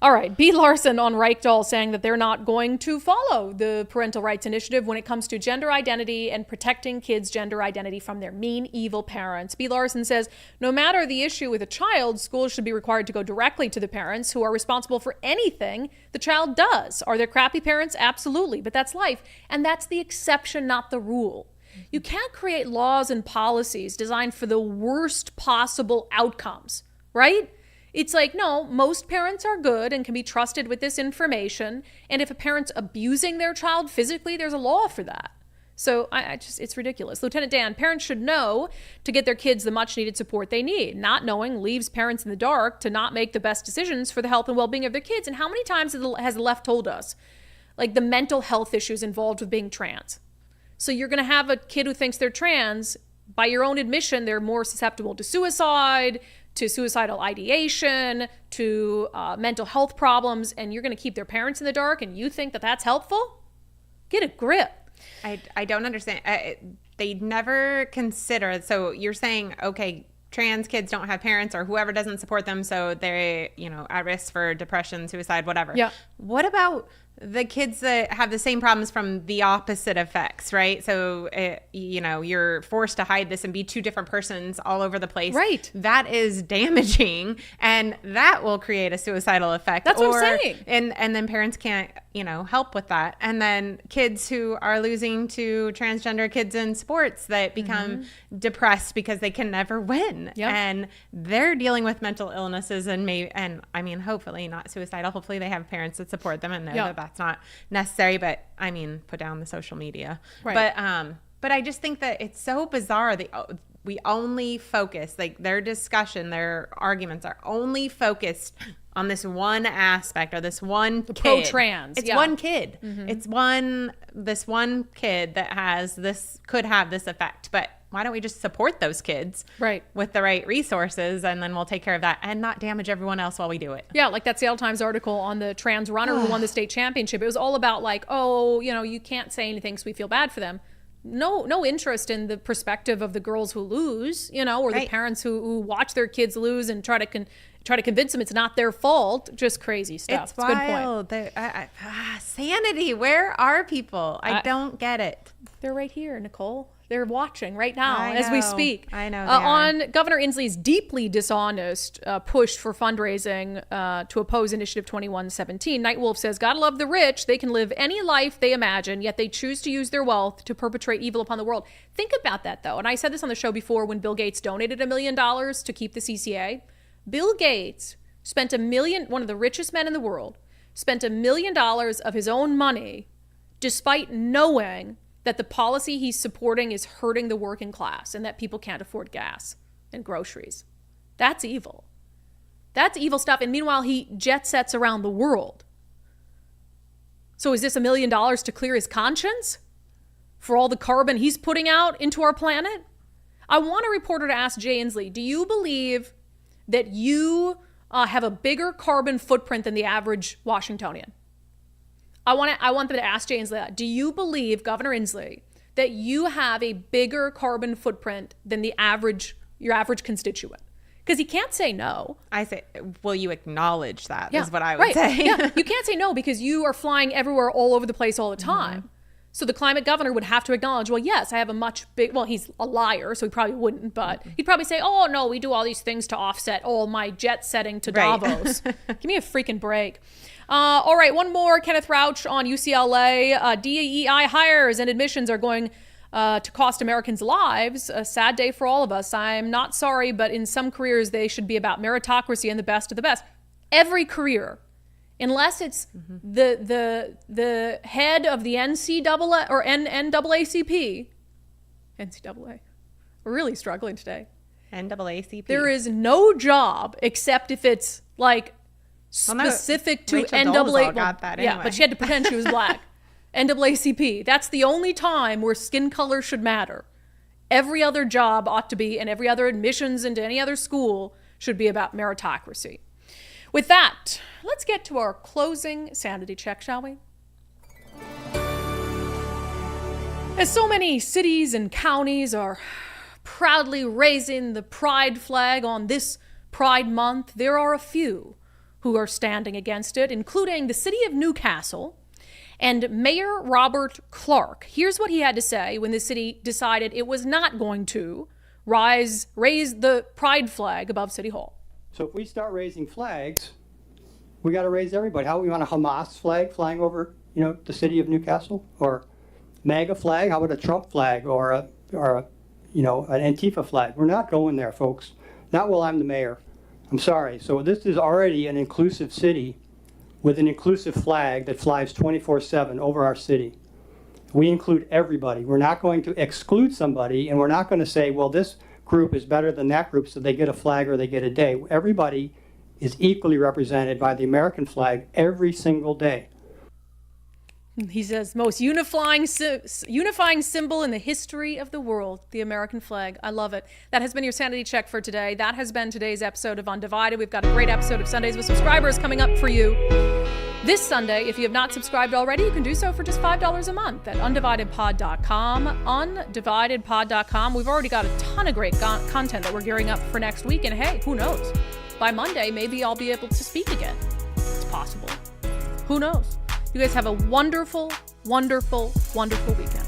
All right, B. Larson on Reichdahl saying that they're not going to follow the Parental Rights Initiative when it comes to gender identity and protecting kids' gender identity from their mean, evil parents. B. Larson says, no matter the issue with a child, schools should be required to go directly to the parents who are responsible for anything the child does. Are there crappy parents? Absolutely, but that's life. And that's the exception, not the rule. You can't create laws and policies designed for the worst possible outcomes, right? It's like, no, most parents are good and can be trusted with this information. And if a parent's abusing their child physically, there's a law for that. So it's ridiculous. Lieutenant Dan, parents should know to get their kids the much needed support they need. Not knowing leaves parents in the dark to not make the best decisions for the health and well-being of their kids. And how many times has the left told us, like, the mental health issues involved with being trans? So you're going to have a kid who thinks they're trans. By your own admission, they're more susceptible to suicide, to suicidal ideation, to mental health problems, and you're going to keep their parents in the dark, and you think that that's helpful? Get a grip. I don't understand. They never consider. So you're saying, okay, trans kids don't have parents or whoever doesn't support them, so they're, at risk for depression, suicide, whatever. Yeah. what about the kids that have the same problems from the opposite effects, right? So, you're forced to hide this and be two different persons all over the place. Right. That is damaging, and that will create a suicidal effect. That's what I'm saying. And then parents can't, help with that. And then kids who are losing to transgender kids in sports that become depressed because they can never win. Yep. And they're dealing with mental illnesses and hopefully not suicidal. Hopefully they have parents that support them and know that that's not necessary. But put down the social media. Right. But I just think that it's so bizarre that we only focus, like their discussion, their arguments are only focused on this one aspect or this one kid. Pro-trans. It's one kid. It's this one kid that could have this effect. But why don't we just support those kids with the right resources, and then we'll take care of that and not damage everyone else while we do it? Yeah, like that Seattle Times article on the trans runner who won the state championship. It was all about you can't say anything because we feel bad for them. No interest in the perspective of the girls who lose, or the parents who watch their kids lose and try to convince them it's not their fault. Just crazy stuff. It's wild. Good point. Sanity. Where are people? I don't get it. They're right here, Nicole. They're watching right now as we speak. I know. On Governor Inslee's deeply dishonest push for fundraising to oppose Initiative 2117, Nightwolf says, "Gotta love the rich. They can live any life they imagine, yet they choose to use their wealth to perpetrate evil upon the world." Think about that, though. And I said this on the show before when Bill Gates donated $1 million to keep the CCA. Bill Gates spent $1 million, one of the richest men in the world, spent $1 million of his own money, despite knowing that the policy he's supporting is hurting the working class and that people can't afford gas and groceries. That's evil. That's evil stuff. And meanwhile, he jet sets around the world. So is this $1 million to clear his conscience for all the carbon he's putting out into our planet? I want a reporter to ask Jay Inlsee, do you believe that you have a bigger carbon footprint than the average Washingtonian? I want them to ask Jay Inlsee that. Do you believe, Governor Inslee, that you have a bigger carbon footprint than your average constituent? Because he can't say no. I say, will you acknowledge that? Yeah, is what I would say. Yeah, you can't say no because you are flying everywhere, all over the place, all the time. So the climate governor would have to acknowledge, well, yes, I have a he's a liar, so he probably wouldn't, but he'd probably say, oh, no, we do all these things to offset all my jet setting to Davos. Give me a freaking break. All right, one more. Kenneth Rauch on UCLA. DEI hires and admissions are going to cost Americans lives. A sad day for all of us. I'm not sorry, but in some careers, they should be about meritocracy and the best of the best. Every career. Unless it's the head of the NCAA or NAACP. NCAA. We're really struggling today. NAACP. There is no job except if it's like specific to NAACP. Got that anyway. Yeah, but she had to pretend she was black. NAACP. That's the only time where skin color should matter. Every other job ought to be, and every other admissions into any other school should be about meritocracy. With that, let's get to our closing sanity check, shall we? As so many cities and counties are proudly raising the pride flag on this Pride Month, there are a few who are standing against it, including the city of Newcastle and Mayor Robert Clark. Here's what he had to say when the city decided it was not going to raise the pride flag above City Hall. So if we start raising flags, we got to raise everybody. How we want a Hamas flag flying over, the city of Newcastle, or MAGA flag? How about a Trump flag or an Antifa flag? We're not going there, folks. Not while I'm the mayor. I'm sorry. So this is already an inclusive city with an inclusive flag that flies 24/7 over our city. We include everybody. We're not going to exclude somebody, and we're not going to say, well, this group is better than that group, so they get a flag or they get a day. Everybody is equally represented by the American flag every single day. He says, most unifying symbol in the history of the world, the American flag. I love it. That has been your sanity check for today. That has been today's episode of Undivided. We've got a great episode of Sundays with Subscribers coming up for you this Sunday. If you have not subscribed already, you can do so for just $5 a month at undividedpod.com. Undividedpod.com. We've already got a ton of great content that we're gearing up for next week. And hey, who knows? By Monday, maybe I'll be able to speak again. It's possible. Who knows? You guys have a wonderful, wonderful, wonderful weekend.